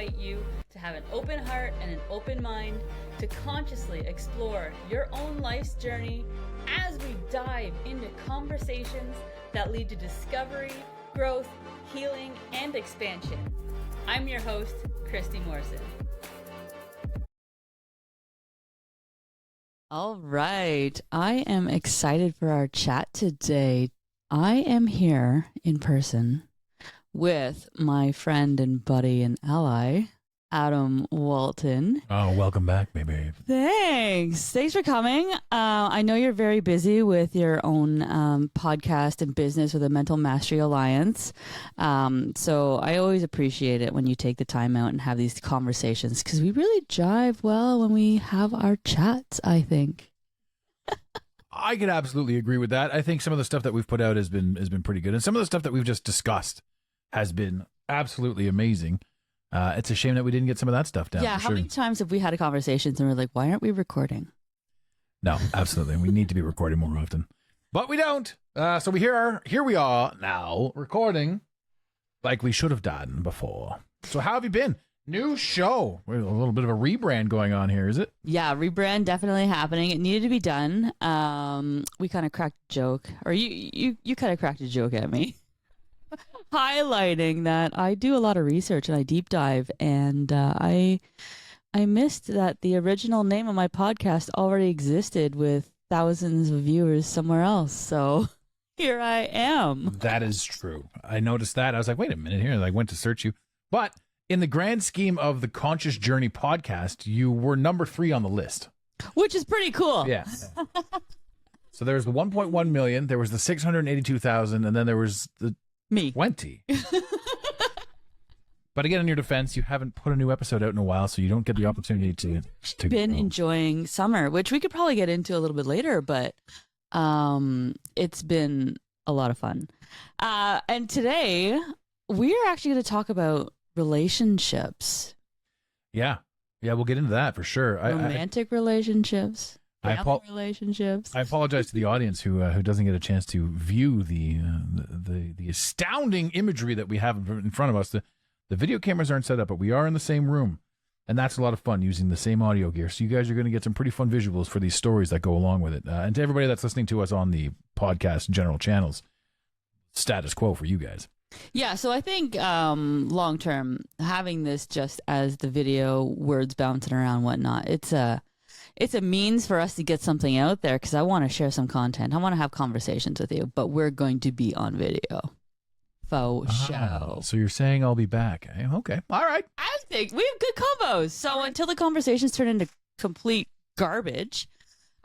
invite you to have an open heart and an open mind to consciously explore your own life's journey as we dive into conversations that lead to discovery, growth, healing, and expansion. I'm your host, Kristy Morrison. All right. I am excited for our chat today. I am here in person with my friend and buddy and ally, Adam Walton. Oh, welcome back, baby. Thanks for coming. I know you're very busy with your own podcast and business with the Mental Mastery Alliance. So I always appreciate it when you take the time out and have these conversations, because we really jive well when we have our chats, I think. I could absolutely agree with that. I think some of the stuff that we've put out has been pretty good, and some of the stuff that we've just discussed has been absolutely amazing. It's a shame that we didn't get some of that stuff down. Yeah, how many times have we had conversations and we're like, why aren't we recording? No, absolutely. We need to be recording more often. But we don't. So here we are now, recording like we should have done before. So how have you been? New show. We have a little bit of a rebrand going on here, is it? Yeah, rebrand definitely happening. It needed to be done. We kind of cracked a joke, or you kind of cracked a joke at me, highlighting that I do a lot of research and I deep dive, and I missed that the original name of my podcast already existed with thousands of viewers somewhere else. So here I am. That is true. I noticed that. I was like, wait a minute here. And I went to search you. But in the grand scheme of the Conscious Journey podcast, you were number 3 on the list. Which is pretty cool. Yeah. So there was the 1.1 million, there was the 682,000, and then there was the me 20. But again, in your defense, you haven't put a new episode out in a while, so you don't get the opportunity to been enjoying summer, which we could probably get into a little bit later, but it's been a lot of fun. And today we are actually going to talk about relationships. Yeah, we'll get into that for sure. Romantic relationships, family relationships. I apologize to the audience who doesn't get a chance to view the astounding imagery that we have in front of us. The video cameras aren't set up, but we are in the same room, and that's a lot of fun using the same audio gear. So you guys are going to get some pretty fun visuals for these stories that go along with it. And to everybody that's listening to us on the podcast general channels, status quo for you guys. Yeah, so I think long term, having this just as the video, words bouncing around, whatnot, it's a means for us to get something out there, because I want to share some content. I want to have conversations with you, but we're going to be on video. Faux show. So you're saying I'll be back. Okay. All right. I think we have good combos. So until the conversations turn into complete garbage,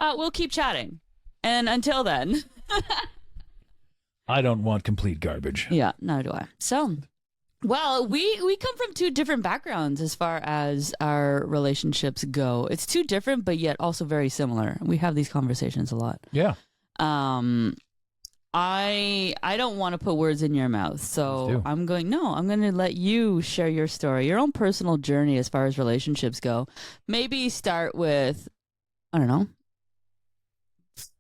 we'll keep chatting. And until then... I don't want complete garbage. Yeah, neither do I. So, well, we come from 2 different backgrounds as far as our relationships go. It's 2 different, but yet also very similar. We have these conversations a lot. Yeah. I don't want to put words in your mouth, so I'm going to let you share your story, your own personal journey as far as relationships go. Maybe start with, I don't know,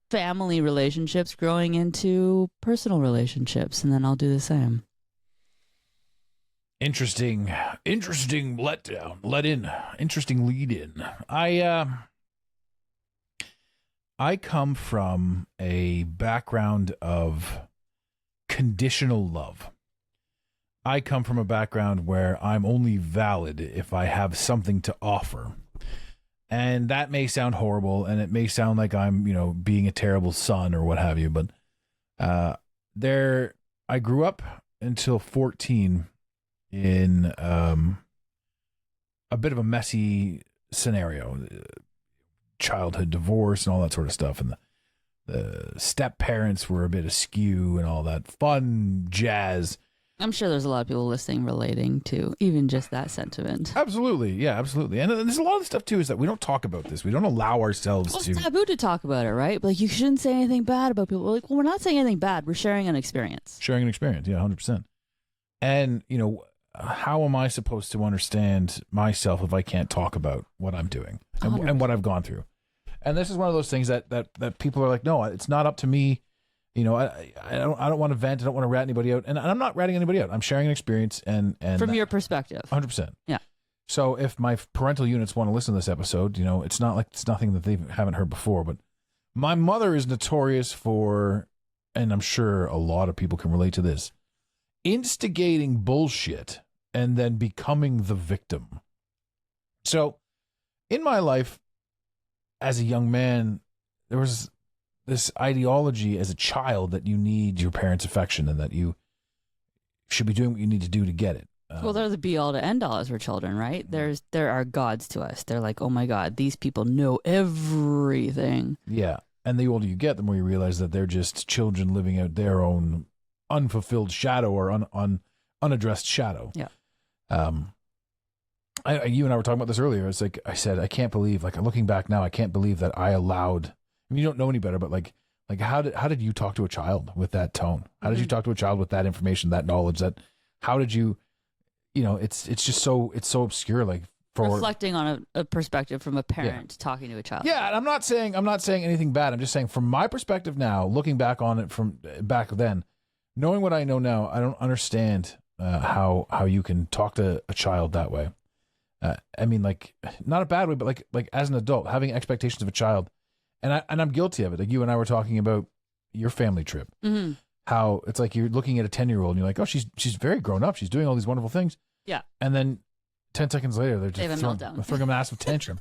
family relationships growing into personal relationships, and then I'll do the same. Interesting interesting lead in. I come from a background of conditional love. I come from a background where I'm only valid if I have something to offer. And that may sound horrible, and it may sound like I'm, being a terrible son or what have you, but I grew up until 14 in a bit of a messy scenario. Childhood divorce and all that sort of stuff, and the step parents were a bit askew and all that fun jazz. I'm sure there's a lot of people listening relating to even just that sentiment. Absolutely. Yeah, absolutely. And there's a lot of stuff too is that we don't talk about this. We don't allow ourselves to. It's taboo to talk about it, right? But you shouldn't say anything bad about people. Like, well, we're not saying anything bad. We're sharing an experience. Yeah, 100%. And, how am I supposed to understand myself if I can't talk about what I'm doing and what I've gone through? And this is one of those things that people are like, no, it's not up to me. I don't want to vent. I don't want to rat anybody out. And I'm not ratting anybody out. I'm sharing an experience and from your perspective. 100%. Yeah. So if my parental units want to listen to this episode, it's not like it's nothing that they haven't heard before, but my mother is notorious for, and I'm sure a lot of people can relate to this, instigating bullshit and then becoming the victim. So in my life as a young man, there was this ideology as a child that you need your parents' affection and that you should be doing what you need to do to get it. Well, they're the be all to end all as we're children, right? There are gods to us. They're like, oh my God, these people know everything. Yeah. And the older you get, the more you realize that they're just children living out their own unfulfilled shadow or unaddressed shadow. Yeah. You and I were talking about this earlier. It's like I said, I can't believe, like looking back now, I can't believe that I allowed. I mean, you don't know any better, but like how did you talk to a child with that tone? How did you talk to a child with that information, that knowledge? How did you? It's just it's so obscure. Like for reflecting on a perspective from a parent talking to a child. Yeah, and I'm not saying anything bad. I'm just saying from my perspective now, looking back on it from back then, knowing what I know now, I don't understand how you can talk to a child that way. I mean, like not a bad way, but like as an adult, having expectations of a child, and I'm guilty of it. Like you and I were talking about your family trip, how it's like you're looking at a 10-year-old and you're like, oh, she's very grown up. She's doing all these wonderful things. Yeah. And then 10 seconds later, they're just throwing a massive tantrum.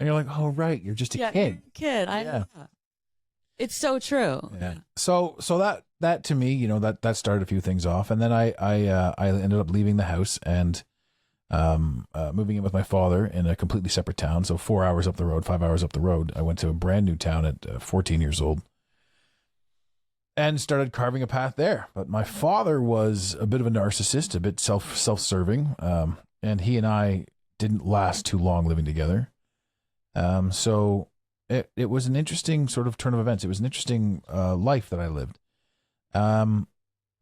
And you're like, oh, right. You're just a kid. You're a kid. Yeah. It's so true. Yeah. So that to me, that started a few things off. And then I ended up leaving the house and moving in with my father in a completely separate town. So 5 hours up the road, I went to a brand new town at 14 years old and started carving a path there. But my father was a bit of a narcissist, a bit self-serving. And he and I didn't last too long living together. So it was an interesting sort of turn of events. It was an interesting life that I lived.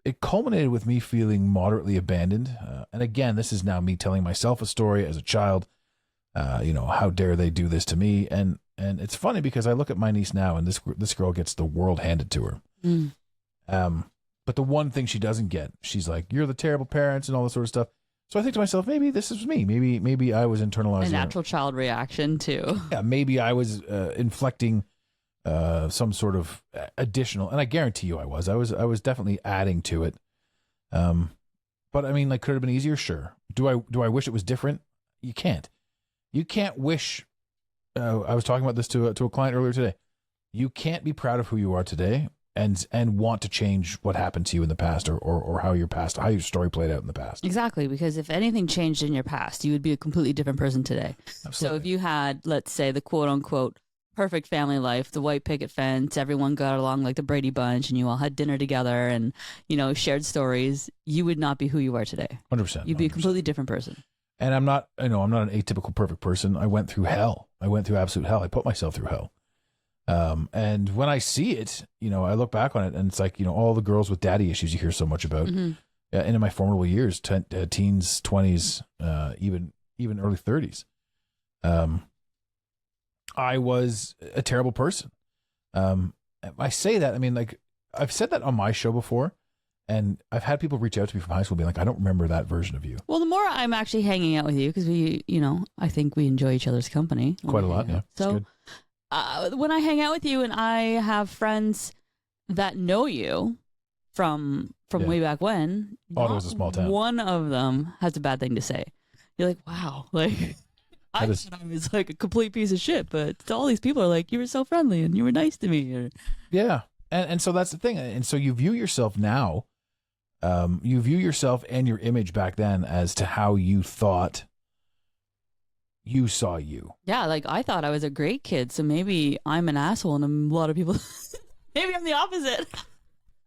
It culminated with me feeling moderately abandoned. And again, this is now me telling myself a story as a child. How dare they do this to me? And it's funny because I look at my niece now and this girl gets the world handed to her. But the one thing she doesn't get, she's like, you're the terrible parents and all this sort of stuff. So I think to myself, maybe this is me. Maybe I was internalizing a natural child reaction too. Yeah, maybe I was inflecting some sort of additional, and I guarantee you I was definitely adding to it. But I mean, like, could it have been easier? Sure. Do I wish it was different? You can't wish. I was talking about this to a client earlier today. You can't be proud of who you are today and want to change what happened to you in the past or how your story played out in the past. Exactly, because if anything changed in your past, you would be a completely different person today. Absolutely. So if you had, let's say, the quote unquote perfect family life, the white picket fence, everyone got along like the Brady Bunch, and you all had dinner together and, shared stories, you would not be who you are today. 100%. You'd be a completely different person. And I'm not an atypical perfect person. I went through hell. I went through absolute hell. I put myself through hell. And when I see it, I look back on it and it's like, all the girls with daddy issues you hear so much about. And in my formidable years, teens, 20s, even early 30s, I was a terrible person. I say that, I mean, like, I've said that on my show before, and I've had people reach out to me from high school being like, I don't remember that version of you. Well, the more I'm actually hanging out with you, because we, I think we enjoy each other's company. Quite a lot, yeah. So when I hang out with you and I have friends that know you from way back when, Ottawa was a small town. One of them has a bad thing to say. You're like, wow, like I thought I was like a complete piece of shit, but all these people are like, you were so friendly and you were nice to me. Yeah, and so that's the thing, and so you view yourself now, you view yourself and your image back then as to how you thought you saw you. Yeah, like I thought I was a great kid, so maybe I'm an asshole and a lot of people maybe I'm the opposite.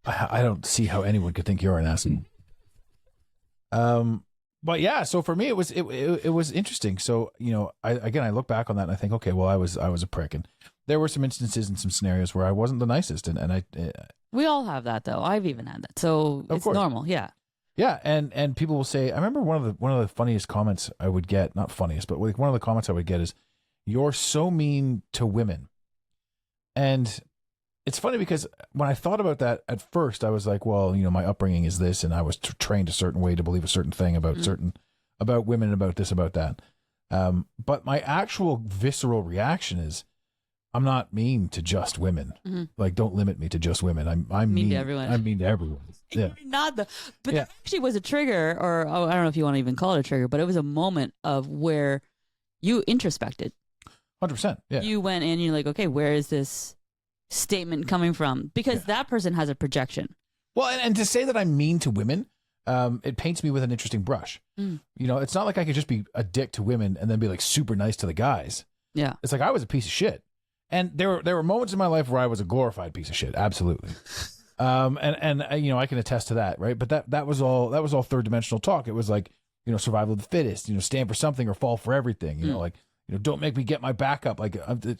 I don't see how anyone could think you're an asshole. But yeah, so for me it was interesting. So, I look back on that and I think, okay, well I was a prick, and there were some instances and some scenarios where I wasn't the nicest, and we all have that though. I've even had that. So it's normal. Yeah. Yeah, and people will say, I remember one of the funniest comments I would get, not funniest, but like one of the comments I would get is, "You're so mean to women." And it's funny because when I thought about that at first, I was like, well, my upbringing is this, and I was trained a certain way to believe a certain thing about certain about women, about this, about that. But my actual visceral reaction is, I'm not mean to just women. Mm-hmm. Like, don't limit me to just women. I'm mean to everyone. I'm mean to everyone. Yeah. Not the, but Yeah. that actually was a trigger, or I don't know if you want to even call it a trigger, but it was a moment of where you introspected. 100%. Yeah. You went in and you're like, okay, where is this statement coming from? Because that person has a projection. Well, and to say that I'm mean to women, it paints me with an interesting brush. Mm. You know, it's not like I could just be a dick to women and then be like super nice to the guys. Yeah. It's like I was a piece of shit. And there were moments in my life where I was a glorified piece of shit. Absolutely. And you know, I can attest to that, right? But that was all third dimensional talk. It was like, you know, survival of the fittest, you know, stand for something or fall for everything, you know, like, you know, don't make me get my back up. Like,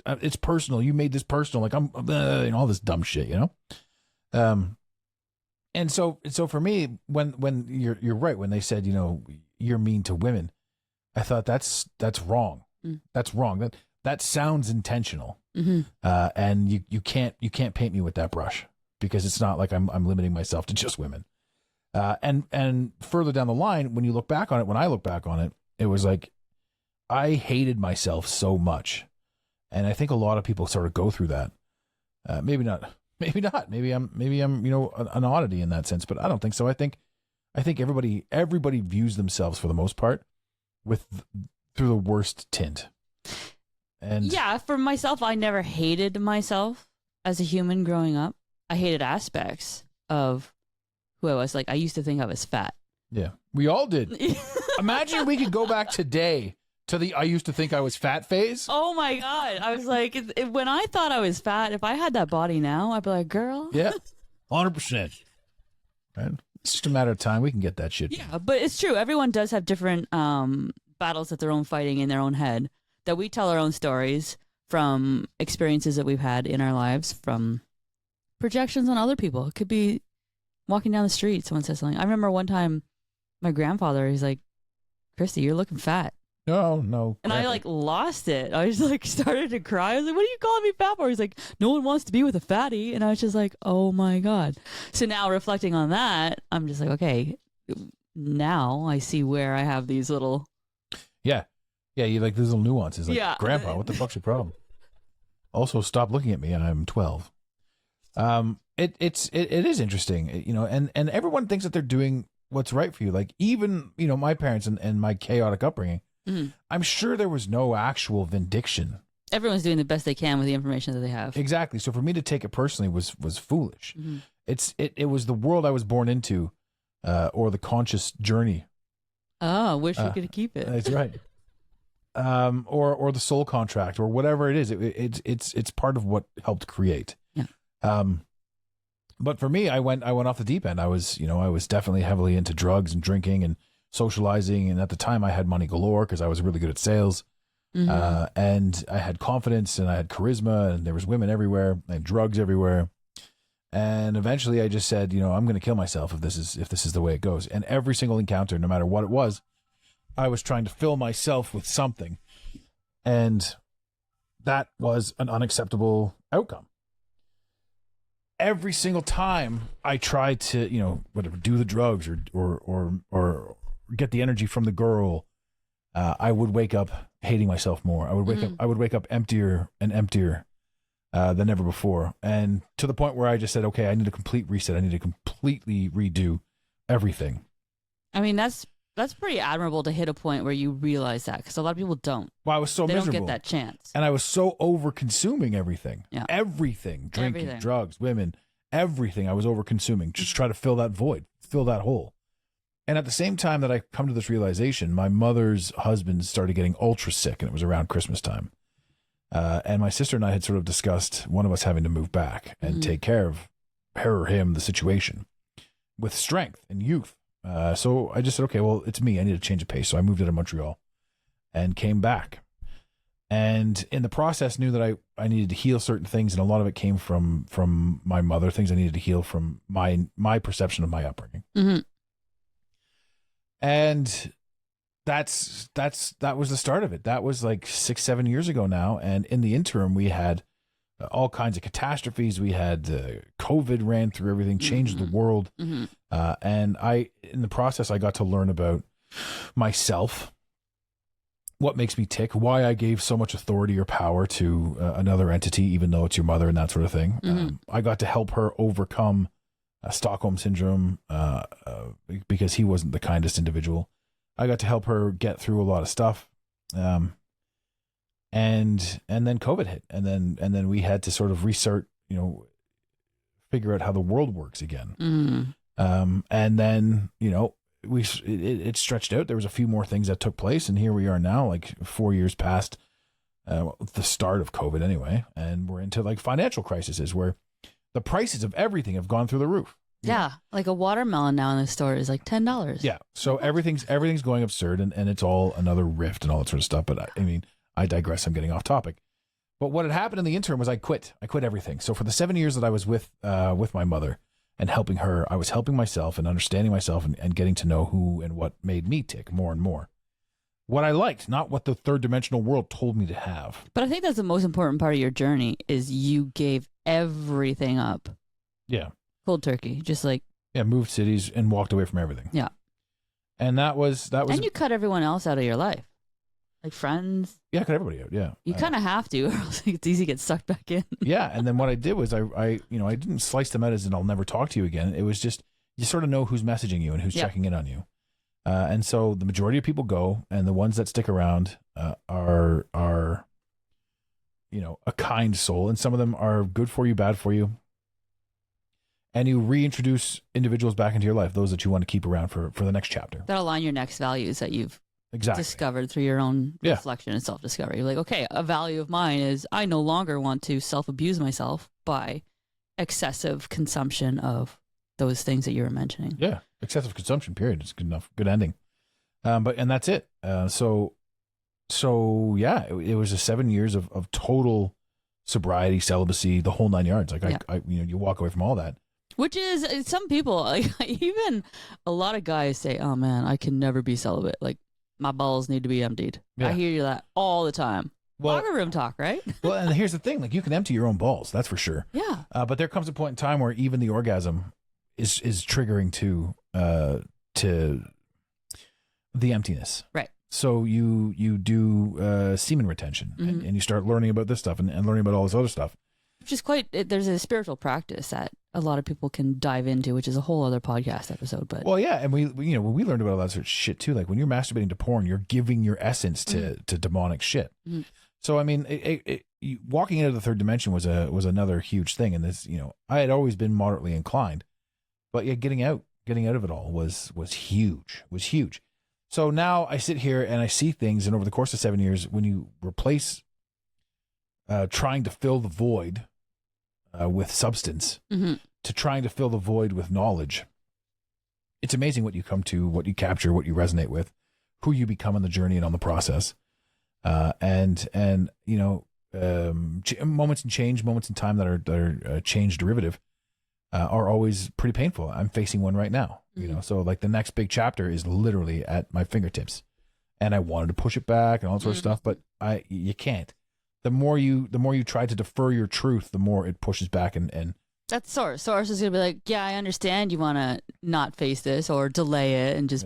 it's personal. You made this personal. Like, I'm you know, all this dumb shit, you know? And so for me, when you're right, when they said, you know, you're mean to women, I thought that's wrong. That's wrong. That sounds intentional. Mm-hmm. And you can't paint me with that brush, because it's not like I'm limiting myself to just women. And further down the line, when I look back on it, it was like, I hated myself so much. And I think a lot of people sort of go through that. Maybe not. Maybe I'm, you know, an oddity in that sense, but I don't think so. I think everybody views themselves for the most part through the worst tint. And yeah, for myself, I never hated myself as a human growing up. I hated aspects of who I was. Like, I used to think I was fat. Yeah, we all did. Imagine we could go back today to the I used to think I was fat phase. Oh my God. I was like, when I thought I was fat, if I had that body now, I'd be like, girl. Yeah, 100%. Right? It's just a matter of time. We can get that shit. Yeah, but it's true. Everyone does have different battles that they're own fighting in their own head, that we tell our own stories from experiences that we've had in our lives, from projections on other people. It could be walking down the street, someone says something. I remember one time my grandfather, he's like, Kristy, you're looking fat. No. And I like lost it. I was like, started to cry. I was like, what are you calling me fat for? He's like, no one wants to be with a fatty. And I was just like, oh my God. So now reflecting on that, I'm just like, okay, now I see where I have these little. Yeah. You like these little nuances. Like, yeah. Grandpa, what the fuck's your problem? Also, stop looking at me. I'm 12. It is interesting, you know, and everyone thinks that they're doing what's right for you. Like, even, you know, my parents and my chaotic upbringing, I'm sure there was no actual vindication. Everyone's doing the best they can with the information that they have. Exactly. So for me to take it personally was foolish. It was the world I was born into, or the conscious journey. Oh, wish we could keep it. That's right. Or the soul contract, or whatever it is. It's part of what helped create. Yeah. But for me, I went off the deep end. I was definitely heavily into drugs and drinking and socializing. And at the time I had money galore because I was really good at sales. And I had confidence and I had charisma, and there was women everywhere and drugs everywhere. And eventually I just said, you know, I'm going to kill myself if this is the way it goes. And every single encounter, no matter what it was, I was trying to fill myself with something. And that was an unacceptable outcome. Every single time I tried to, you know, whatever, do the drugs or get the energy from the girl, I would wake up hating myself more. I would wake up emptier and emptier than ever before, and to the point where I just said, okay, I need a complete reset. I need to completely redo everything. I mean, that's pretty admirable to hit a point where you realize that, because a lot of people don't. Well, I was so miserable. They don't get that chance. And I was so over-consuming everything. Yeah. Everything. Drinking, drugs, women, everything. I was over-consuming. Just try to fill that void, fill that hole. And at the same time that I come to this realization, my mother's husband started getting ultra sick, and it was around Christmas time. And my sister and I had sort of discussed one of us having to move back and take care of her or him, the situation, with strength and youth. So I just said, okay, well, it's me. I need to change of pace. So I moved out of Montreal and came back. And in the process, knew that I needed to heal certain things. And a lot of it came from my mother, things I needed to heal from my perception of my upbringing. And that was the start of it. That was like 6-7 years ago now. And in the interim, we had all kinds of catastrophes. We had COVID ran through everything, changed the world. And in the process, I got to learn about myself, what makes me tick, why I gave so much authority or power to another entity, even though it's your mother and that sort of thing. I got to help her overcome Stockholm syndrome because he wasn't the kindest individual. I got to help her get through a lot of stuff. And then COVID hit, and then we had to sort of restart, figure out how the world works again. And then, it stretched out. There was a few more things that took place, and here we are now, like 4 years past the start of COVID anyway, and we're into like financial crises where the prices of everything have gone through the roof. Yeah, like a watermelon now in the store is like $10. Yeah, so everything's going absurd, and it's all another rift and all that sort of stuff. But I digress. I'm getting off topic. But what had happened in the interim was I quit everything. So for the 7 years that I was with my mother and helping her, I was helping myself and understanding myself and getting to know who and what made me tick more and more. What I liked, not what the third dimensional world told me to have. But I think that's the most important part of your journey is you gave everything up. Yeah. Cold turkey, just like. Yeah, moved cities and walked away from everything. Yeah. And that was. And you cut everyone else out of your life. Like friends. Yeah, cut everybody out. Yeah. You kind of have to, or else it's easy to get sucked back in. Yeah. And then what I did was I didn't slice them out as in I'll never talk to you again. It was just, you sort of know who's messaging you and who's checking in on you. And so the majority of people go, and the ones that stick around are a kind soul. And some of them are good for you, bad for you. And you reintroduce individuals back into your life, those that you want to keep around for the next chapter. That'll align your next values that you've discovered through your own reflection and self-discovery. You're like, okay, a value of mine is I no longer want to self-abuse myself by excessive consumption of those things that you were mentioning. Yeah, excessive consumption, period. It's good enough, good ending. And that's it. So yeah, it was a 7 years of total sobriety, celibacy, the whole nine yards. Like you walk away from all that. Which is, some people, like, even a lot of guys say, oh man, I can never be celibate. Like, my balls need to be emptied. Yeah. I hear that all the time. Well, locker room talk, right? Well, and here's the thing, like, you can empty your own balls, that's for sure. Yeah. But there comes a point in time where even the orgasm is triggering to the emptiness. Right. So you do semen retention, and you start learning about this stuff and learning about all this other stuff. Which is there's a spiritual practice that a lot of people can dive into, which is a whole other podcast episode. But well, yeah, and we when we learned about all that sort of shit too, like when you're masturbating to porn, you're giving your essence to demonic shit. So I mean, walking into the third dimension was another huge thing, and this, I had always been moderately inclined, but yeah, getting out of it all was huge. So now I sit here and I see things, and over the course of 7 years, when you replace trying to fill the void with substance to trying to fill the void with knowledge, it's amazing what you come to, what you capture, what you resonate with, who you become on the journey and on the process. And moments in change, moments in time that are change derivative are always pretty painful. I'm facing one right now, so like the next big chapter is literally at my fingertips, and I wanted to push it back and all that sort of stuff, but you can't. The more you try to defer your truth, the more it pushes back, and that's Source. Source is gonna be like, yeah, I understand you want to not face this or delay it and just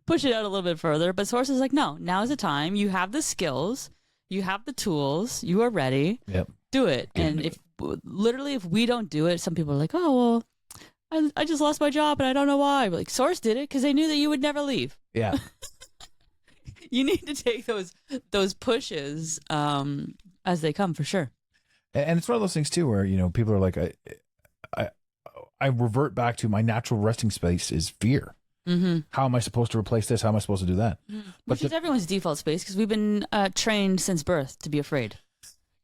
push it out a little bit further. But Source is like, no, now is the time. You have the skills, you have the tools, you are ready. Yep. Do it. And if we don't do it, some people are like, oh well, I just lost my job and I don't know why. But like, Source did it because they knew that you would never leave. Yeah. You need to take those pushes as they come, for sure. And it's one of those things too, where people are like, I revert back to my natural resting space is fear. How am I supposed to replace this? How am I supposed to do that? Which is everyone's default space, because we've been trained since birth to be afraid.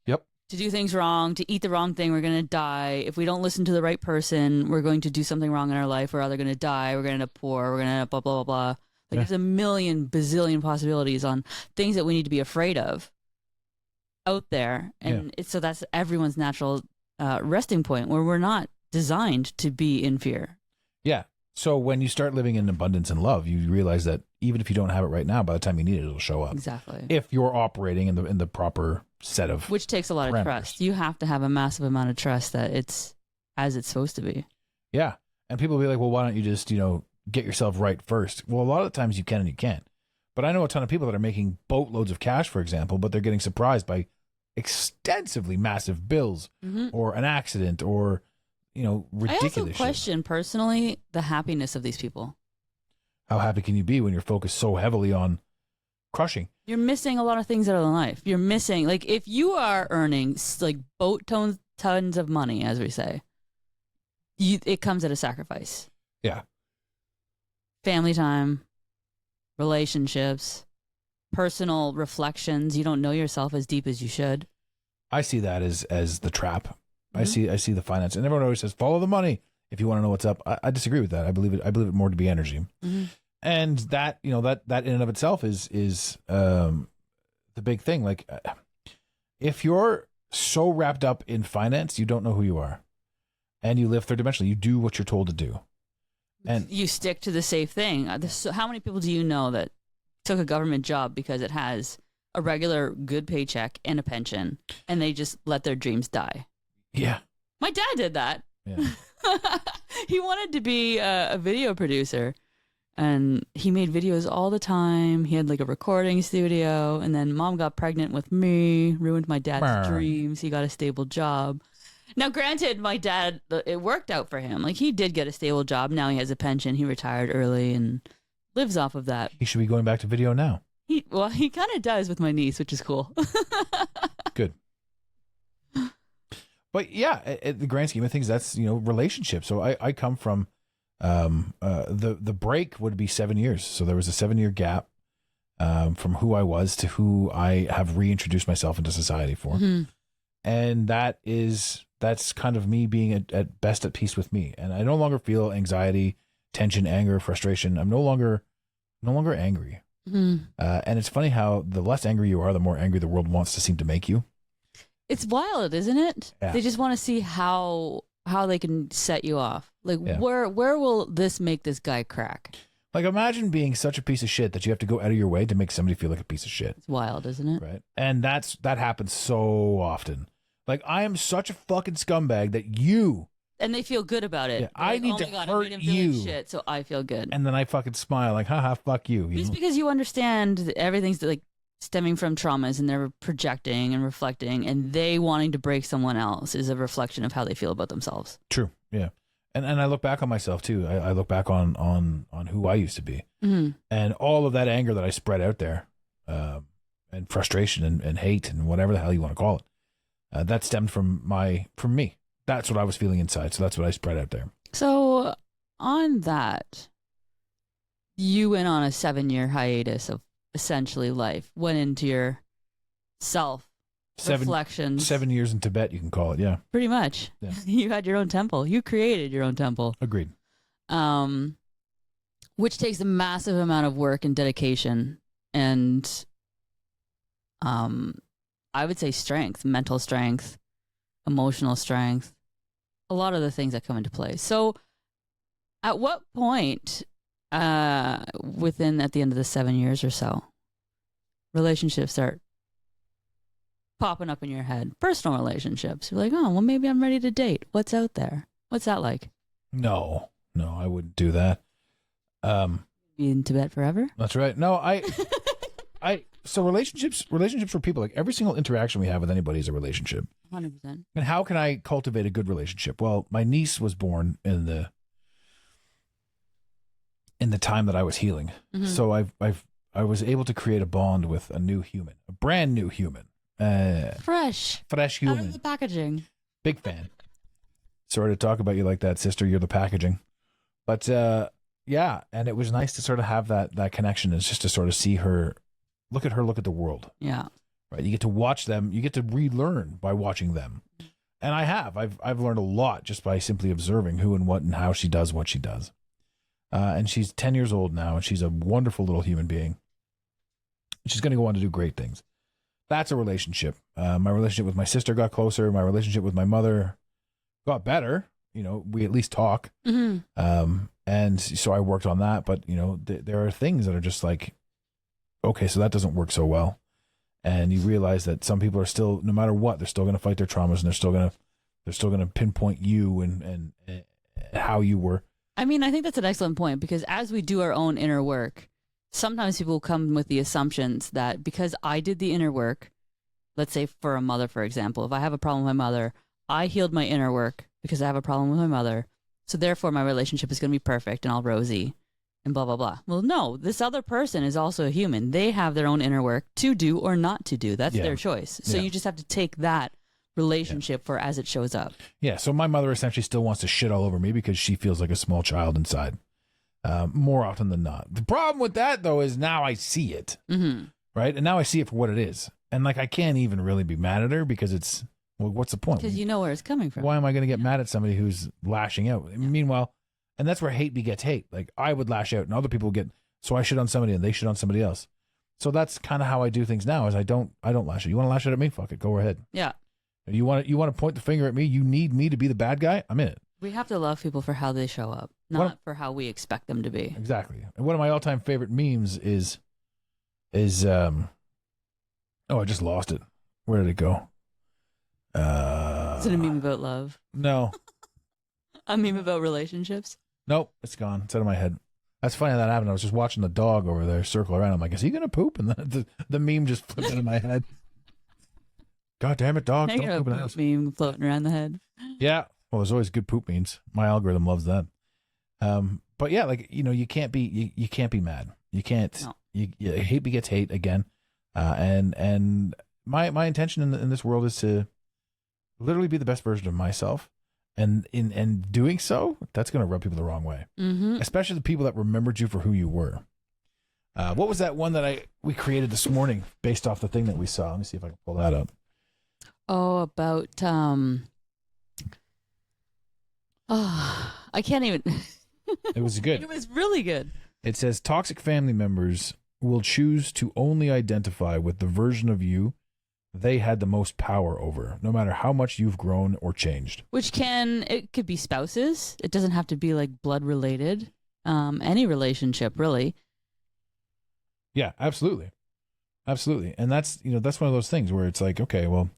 Yep. To do things wrong, to eat the wrong thing, we're going to die. If we don't listen to the right person, we're going to do something wrong in our life. We're either going to die, we're going to end up poor, we're going to end up blah, blah, blah, blah. Like, there's a million bazillion possibilities on things that we need to be afraid of out there. And so that's everyone's natural resting point, where we're not designed to be in fear. Yeah. So when you start living in abundance and love, you realize that even if you don't have it right now, by the time you need it, it'll show up. Exactly. If you're operating in the proper set of Which takes a lot of trust. You have to have a massive amount of trust that it's as it's supposed to be. Yeah. And people will be like, well, why don't you just, get yourself right first. Well, a lot of the times you can and you can't. But I know a ton of people that are making boatloads of cash, for example, but they're getting surprised by extensively massive bills or an accident or, ridiculous I also question personally the happiness of these people. How happy can you be when you're focused so heavily on crushing? You're missing a lot of things out of life. You're missing, like, if you are earning like boat tons of money, as we say, it comes at a sacrifice. Yeah. Family time, relationships, personal reflections. You don't know yourself as deep as you should. I see that as the trap. I see the finance, and everyone always says follow the money if you want to know what's up. I disagree with that. I believe it more to be energy, and that that in and of itself is the big thing. Like, if you're so wrapped up in finance, you don't know who you are, and you live third dimensionally. You do what you're told to do, and you stick to the safe thing. How many people do you know that took a government job because it has a regular good paycheck and a pension, and they just let their dreams die? Yeah. My dad did that. Yeah. He wanted to be a video producer, and he made videos all the time. He had like a recording studio, and then mom got pregnant with me, ruined my dad's dreams. He got a stable job. Now, granted, my dad, it worked out for him. Like, he did get a stable job. Now he has a pension. He retired early and lives off of that. He should be going back to video now. He kind of does with my niece, which is cool. Good. But yeah, at the grand scheme of things, that's, relationships. So I come from, the break would be 7 years. So there was a 7-year gap, from who I was to who I have reintroduced myself into society for. And that's kind of me being at best at peace with me. And I no longer feel anxiety, tension, anger, frustration. I'm no longer angry. And it's funny how the less angry you are, the more angry the world wants to seem to make you. It's wild, isn't it? Yeah. They just want to see how they can set you off. Like, where will this make this guy crack? Like, imagine being such a piece of shit that you have to go out of your way to make somebody feel like a piece of shit. It's wild, isn't it? Right. And that happens so often. Like, I am such a fucking scumbag that you... And they feel good about it. Yeah, I need to hurt you. Shit, so I feel good. And then I fucking smile like, haha, fuck you. It's because you understand that everything's like stemming from traumas, and they're projecting and reflecting, and they wanting to break someone else is a reflection of how they feel about themselves. True. Yeah. And I look back on myself too. I look back on who I used to be, and all of that anger that I spread out there, and frustration and hate and whatever the hell you want to call it, that stemmed from me. That's what I was feeling inside. So that's what I spread out there. So on that, you went on a 7-year hiatus of essentially life, went into your self reflections. 7 years in Tibet, you can call it. Yeah. Pretty much. Yeah. You had your own temple. You created your own temple. Agreed. Which takes a massive amount of work and dedication and, I would say strength, mental strength, emotional strength, a lot of the things that come into play. So at what point, at the end of the 7 years or so, relationships start popping up in your head? Personal relationships. You're like, oh, well, maybe I'm ready to date. What's out there? What's that like? No, I wouldn't do that. Be in Tibet forever? That's right. No, so relationships for people, like every single interaction we have with anybody is a relationship. 100%. And how can I cultivate a good relationship? Well, my niece was born in the time that I was healing. So I was able to create a bond with a new human, a brand new human. Fresh human. Out of the packaging. Big fan. Sorry to talk about you like that, sister. You're the packaging. But yeah, and it was nice to sort of have that connection, and just to sort of see her, look at the world. Yeah. Right. You get to watch them. You get to relearn by watching them. And I've learned a lot just by simply observing who and what and how she does what she does. And she's 10 years old now, and she's a wonderful little human being. She's going to go on to do great things. That's a relationship. My relationship with my sister got closer. My relationship with my mother got better. We at least talk. And so I worked on that. But, there are things that are just like, okay, so that doesn't work so well. And you realize that some people are still, no matter what, they're still going to fight their traumas, and they're still going to pinpoint you and how you were I mean, I think that's an excellent point because as we do our own inner work, sometimes people come with the assumptions that because I did the inner work, let's say for a mother, for example, if I have a problem with my mother, I healed my inner work because I have a problem with my mother. So therefore my relationship is going to be perfect and all rosy and blah, blah, blah. Well, no, this other person is also a human. They have their own inner work to do or not to do. That's their choice. So you just have to take that relationship for as it shows up. Yeah. So my mother essentially still wants to shit all over me because she feels like a small child inside. More often than not. The problem with that though is now I see it. Mm-hmm. Right. And now I see it for what it is. And like I can't even really be mad at her because it's, well, what's the point? Because you know where it's coming from. Why am I going to get mad at somebody who's lashing out? Yeah. Meanwhile, and that's where hate begets hate. Like I would lash out and other people get, so I shit on somebody and they shit on somebody else. So that's kind of how I do things now is I don't lash out. You want to lash out at me? Fuck it. Go ahead. Yeah. You want to point the finger at me? You need me to be the bad guy? I'm in it. We have to love people for how they show up, not for how we expect them to be. Exactly. And one of my all-time favorite memes is oh, I just lost it. Where did it go? Is it a meme about love? No. A meme about relationships? Nope, it's gone. It's out of my head. That's funny that happened. I was just watching the dog over there circle around. I'm like, is he gonna poop? And then the meme just flipped into my head. God damn it, dog! Don't poop in the house. Meme floating around the head. Yeah. Well, there's always good poop memes. My algorithm loves that. But yeah, like you can't be you can't be mad. You can't. No. You hate begets hate again. And my intention in this world is to literally be the best version of myself. And in doing so, that's going to rub people the wrong way, especially the people that remembered you for who you were. What was that one that we created this morning based off the thing that we saw? Let me see if I can pull that up. Oh, about I can't even. It was good. It was really good. It says toxic family members will choose to only identify with the version of you they had the most power over, no matter how much you've grown or changed. It could be spouses. It doesn't have to be like blood related. Any relationship, really. Yeah, absolutely. Absolutely. And that's one of those things where it's like, okay, well,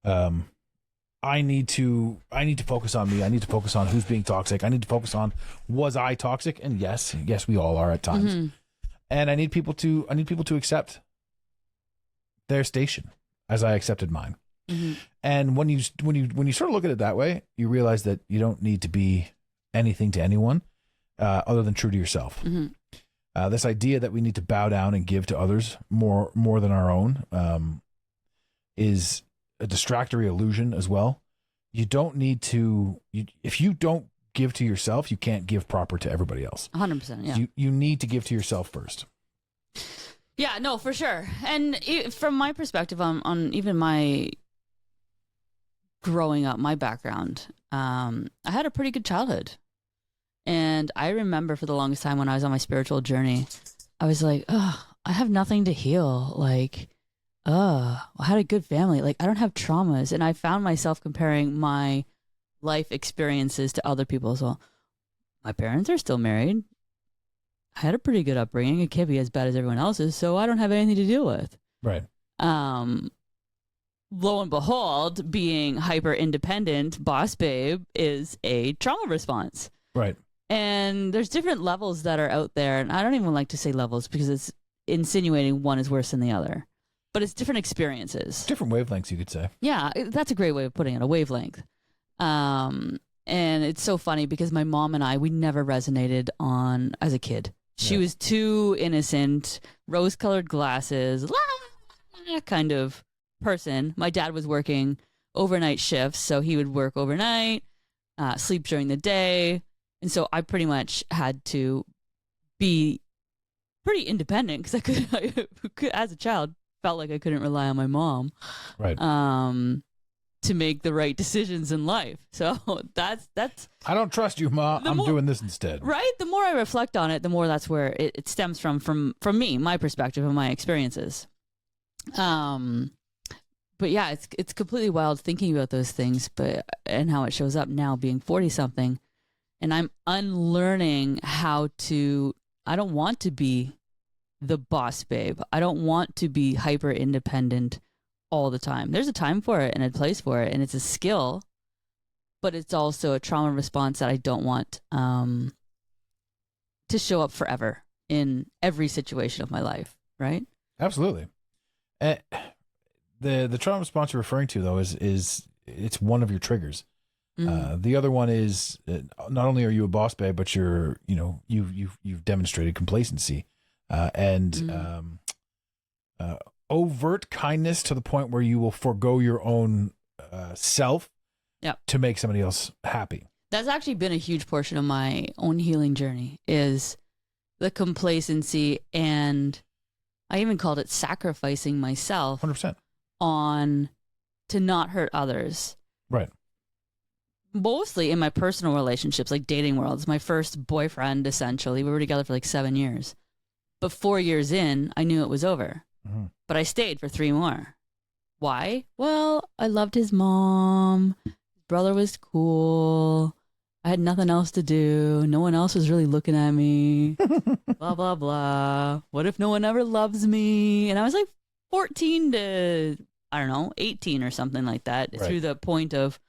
I need to focus on me. I need to focus on who's being toxic. I need to focus on, was I toxic? And yes, we all are at times. Mm-hmm. And I need people to accept their station as I accepted mine. Mm-hmm. And when you sort of look at it that way, you realize that you don't need to be anything to anyone other than true to yourself. Mm-hmm. This idea that we need to bow down and give to others more than our own is a distractory illusion as well. You don't need to. If you don't give to yourself, you can't give proper to everybody else. 100%. Yeah. You need to give to yourself first. Yeah, no, for sure. And from my perspective on even my growing up, my background, I had a pretty good childhood. And I remember for the longest time when I was on my spiritual journey, I was like, oh, I have nothing to heal. Like, I had a good family. Like, I don't have traumas. And I found myself comparing my life experiences to other people as well. My parents are still married. I had a pretty good upbringing. It can't be as bad as everyone else's, so I don't have anything to deal with. Right. Lo and behold, being hyper independent, boss babe is a trauma response. Right. And there's different levels that are out there, and I don't even like to say levels because it's insinuating one is worse than the other. But it's different experiences. Different wavelengths, you could say. Yeah, that's a great way of putting it, a wavelength. And it's so funny because my mom and we never resonated on as a kid. She was too innocent, rose-colored glasses, kind of person. My dad was working overnight shifts, so he would work overnight, sleep during the day. And so I pretty much had to be pretty independent because I could, as a child, felt like I couldn't rely on my mom. Right. To make the right decisions in life. So that's I don't trust you, Ma. I'm doing this instead. Right? The more I reflect on it, the more that's where it stems from me, my perspective and my experiences. But yeah, it's completely wild thinking about those things, and how it shows up now being 40 something. And I'm unlearning how to, I don't want to be the boss babe. I don't want to be hyper independent all the time. There's a time for it and a place for it, and it's a skill. but it's also a trauma response that I don't want to show up forever in every situation of my life, right? Absolutely. The trauma response you're referring to, though, is it's one of your triggers. The other one is not only are you a boss babe, but you've demonstrated complacency and overt kindness to the point where you will forego your own self to make somebody else happy. That's actually been a huge portion of my own healing journey, is the complacency, and I even called it sacrificing myself 100% on to not hurt others. Right. Mostly in my personal relationships, like dating worlds. My first boyfriend, essentially, we were together for like 7 years. But 4 years in, I knew it was over. Mm-hmm. But I stayed for 3 more. Why? Well, I loved his mom. His brother was cool. I had nothing else to do. No one else was really looking at me. Blah, blah, blah. What if no one ever loves me? And I was like 14 to, I don't know, 18 or something like that. Right. Through the point of,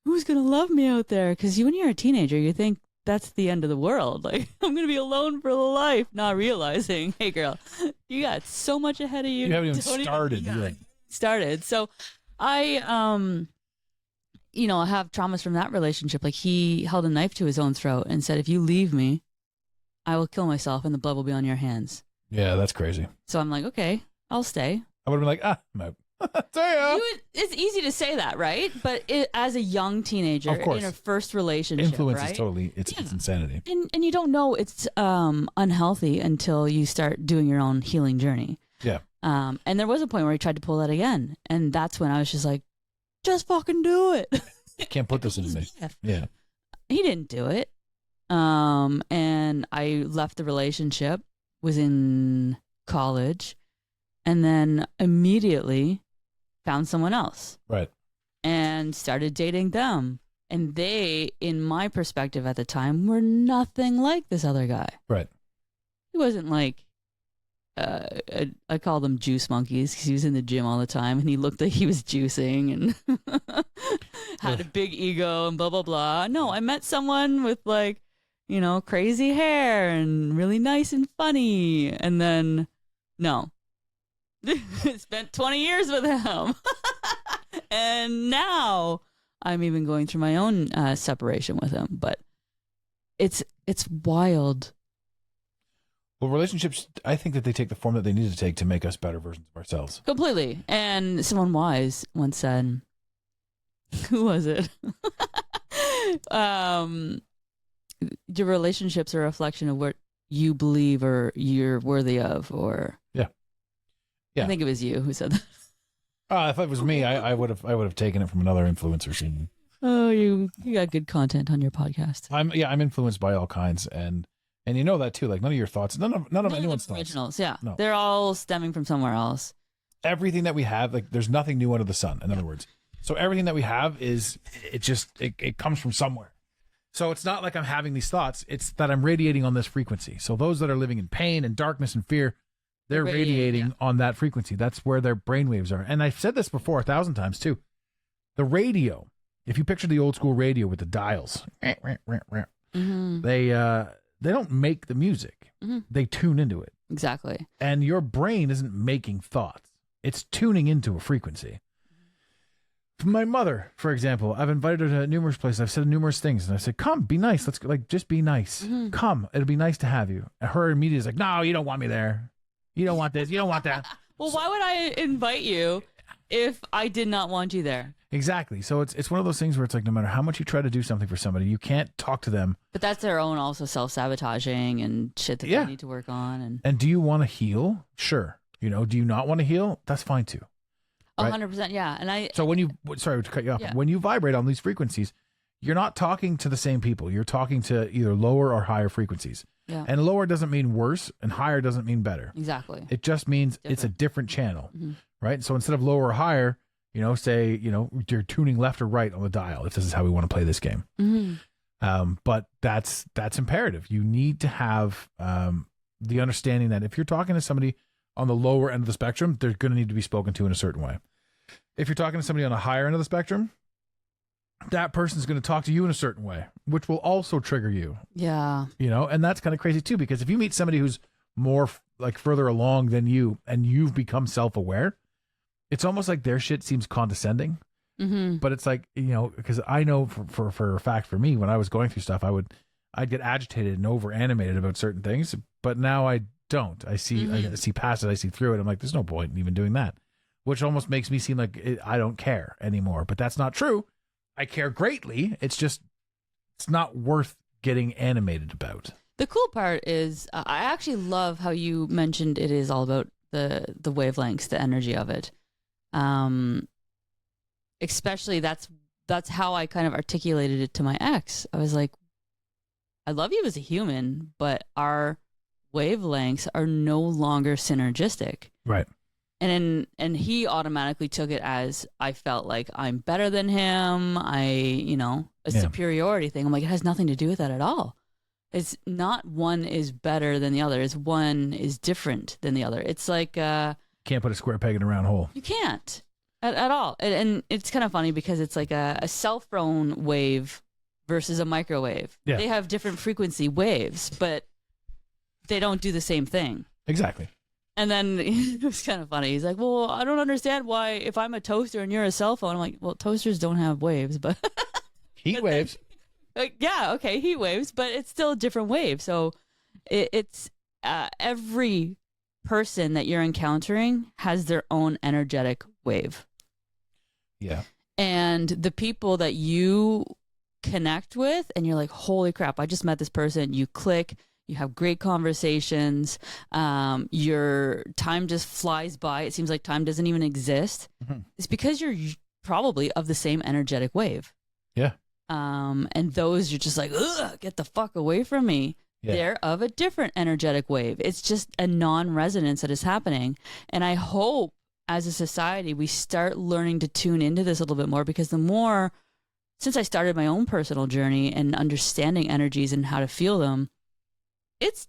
who's going to love me out there? Because when you're a teenager, you think that's the end of the world. Like, I'm going to be alone for life, not realizing, hey, girl, you got so much ahead of you. You haven't even started. So I, I have traumas from that relationship. Like, he held a knife to his own throat and said, if you leave me, I will kill myself and the blood will be on your hands. Yeah, that's crazy. So I'm like, okay, I'll stay. I would have been like, I'm out. It's easy to say that, right? But as a young teenager in a first relationship, influence right? is totally, it's insanity. And you don't know it's unhealthy until you start doing your own healing journey. Yeah. And there was a point where he tried to pull that again. And that's when I was just like, just fucking do it. You can't put this in me. Yeah. He didn't do it. And I left the relationship, was in college, and then immediately found someone else. Right. And started dating them. And they, in my perspective at the time, were nothing like this other guy. Right. He wasn't like, I call them juice monkeys because he was in the gym all the time and he looked like he was juicing and had a big ego and blah, blah, blah. No, I met someone with like, crazy hair and really nice and funny. And then, no. Spent 20 years with him. And now I'm even going through my own separation with him. But it's wild. Well, relationships, I think that they take the form that they need to take to make us better versions of ourselves. Completely. And someone wise once said, who was it? Your relationships are a reflection of what you believe or you're worthy of, or I think it was you who said that. If it was me, I would have taken it from another influencer. Oh, you got good content on your podcast. I'm influenced by all kinds, and you know that too. Like none of your thoughts, none of anyone's originals. Thoughts. Yeah, no. They're all stemming from somewhere else. Everything that we have, like there's nothing new under the sun. In other words, so everything that we have it comes from somewhere. So it's not like I'm having these thoughts; it's that I'm radiating on this frequency. So those that are living in pain and darkness and fear, they're radiating on that frequency. That's where their brainwaves are. And I've said this before 1,000 times too. The radio, if you picture the old school radio with the dials, Mm-hmm. They don't make the music. Mm-hmm. They tune into it. Exactly. And your brain isn't making thoughts. It's tuning into a frequency. My mother, for example, I've invited her to numerous places. I've said numerous things. And I said, come, be nice. Let's just be nice. Mm-hmm. Come. It'll be nice to have you. And her immediately is like, no, you don't want me there. You don't want this. You don't want that. Well, why would I invite you if I did not want you there? Exactly. So it's one of those things where it's like no matter how much you try to do something for somebody, you can't talk to them. But that's their own also self-sabotaging and shit that they need to work on. And do you want to heal? Sure. Do you not want to heal? That's fine too. Right? 100%. Yeah. So sorry to cut you off. Yeah. When you vibrate on these frequencies, you're not talking to the same people. You're talking to either lower or higher frequencies. Yeah. And lower doesn't mean worse and higher doesn't mean better. Exactly. It just means it's a different channel, mm-hmm. right? So instead of lower or higher, say, you're tuning left or right on the dial if this is how we want to play this game. Mm-hmm. But that's imperative. You need to have the understanding that if you're talking to somebody on the lower end of the spectrum, they're going to need to be spoken to in a certain way. If you're talking to somebody on a higher end of the spectrum, that person's going to talk to you in a certain way, which will also trigger you. Yeah. And that's kind of crazy too, because if you meet somebody who's more like further along than you and you've become self-aware, it's almost like their shit seems condescending. Mm-hmm. But it's like, because I know for a fact for me, when I was going through stuff, I'd get agitated and over animated about certain things, but now I don't. I see past it. I see through it. I'm like, there's no point in even doing that, which almost makes me seem like I don't care anymore, but that's not true. I care greatly. It's not worth getting animated about. The cool part is I actually love how you mentioned it is all about the wavelengths, the energy of it. Especially that's how I kind of articulated it to my ex. I was like, I love you as a human, but our wavelengths are no longer synergistic. Right. And he automatically took it as I felt like I'm better than him. Superiority thing. I'm like, it has nothing to do with that at all. It's not one is better than the other. It's one is different than the other. It's like can't put a square peg in a round hole. You can't at all. And it's kind of funny because it's like a cell phone wave versus a microwave. Yeah. They have different frequency waves, but they don't do the same thing. Exactly. And then it was kind of funny. He's like, well, I don't understand why if I'm a toaster and you're a cell phone. I'm like, well, toasters don't have waves, but heat waves. Yeah, okay, heat waves, but it's still a different wave. So it's every person that you're encountering has their own energetic wave. Yeah. And the people that you connect with and you're like, holy crap, I just met this person, you click, you have great conversations, your time just flies by. It seems like time doesn't even exist. Mm-hmm. It's because you're probably of the same energetic wave. Yeah. And those you're just like, ugh, get the fuck away from me. Yeah. They're of a different energetic wave. It's just a non-resonance that is happening. And I hope as a society, we start learning to tune into this a little bit more, because the more, since I started my own personal journey and understanding energies and how to feel them, it's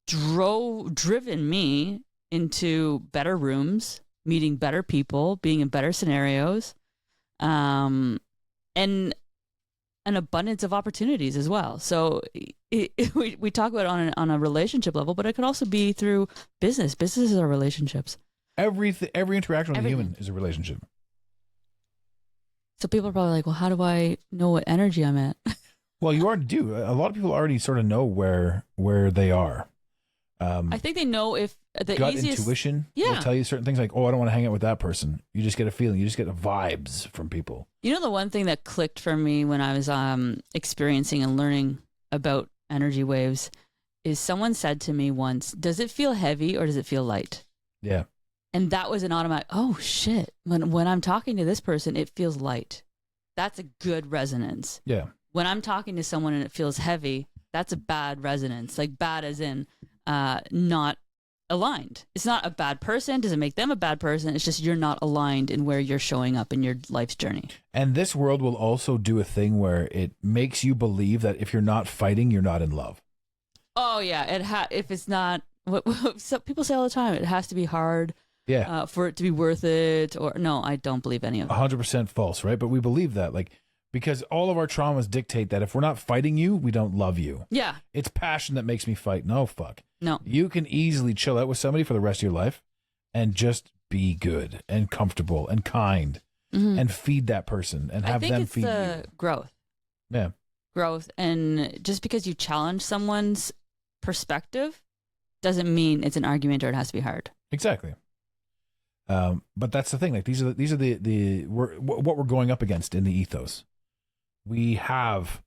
driven me into better rooms, meeting better people, being in better scenarios, and an abundance of opportunities as well. So we talk about it on a relationship level, but it could also be through business. Businesses are relationships. Every interaction with a human is a relationship. So people are probably like, well, how do I know what energy I'm at? Well, you already do. A lot of people already sort of know where they are. I think they know if the gut easiest intuition will tell you certain things like, oh, I don't want to hang out with that person. You just get a feeling. You just get vibes from people. You know, the one thing that clicked for me when I was experiencing and learning about energy waves is someone said to me once, does it feel heavy or does it feel light? Yeah. And that was an automatic, oh shit. When I'm talking to this person, it feels light. That's a good resonance. Yeah. When I'm talking to someone and it feels heavy, that's a bad resonance. Like bad as in not aligned. It's not a bad person. Doesn't make them a bad person. It's just you're not aligned in where you're showing up in your life's journey. And this world will also do a thing where it makes you believe that if you're not fighting, you're not in love. Oh yeah, if it's not, what people say all the time, it has to be hard. Yeah. For it to be worth it, or no, I don't believe any of it. 100% false, right? But we believe that, like, because all of our traumas dictate that if we're not fighting you, we don't love you. Yeah. It's passion that makes me fight. No, fuck. No. You can easily chill out with somebody for the rest of your life and just be good and comfortable and kind and feed that person and have them feed you. I think it's growth. Yeah. Growth. And just because you challenge someone's perspective doesn't mean it's an argument or it has to be hard. Exactly. But that's the thing. Like these are what we're going up against in the ethos. We have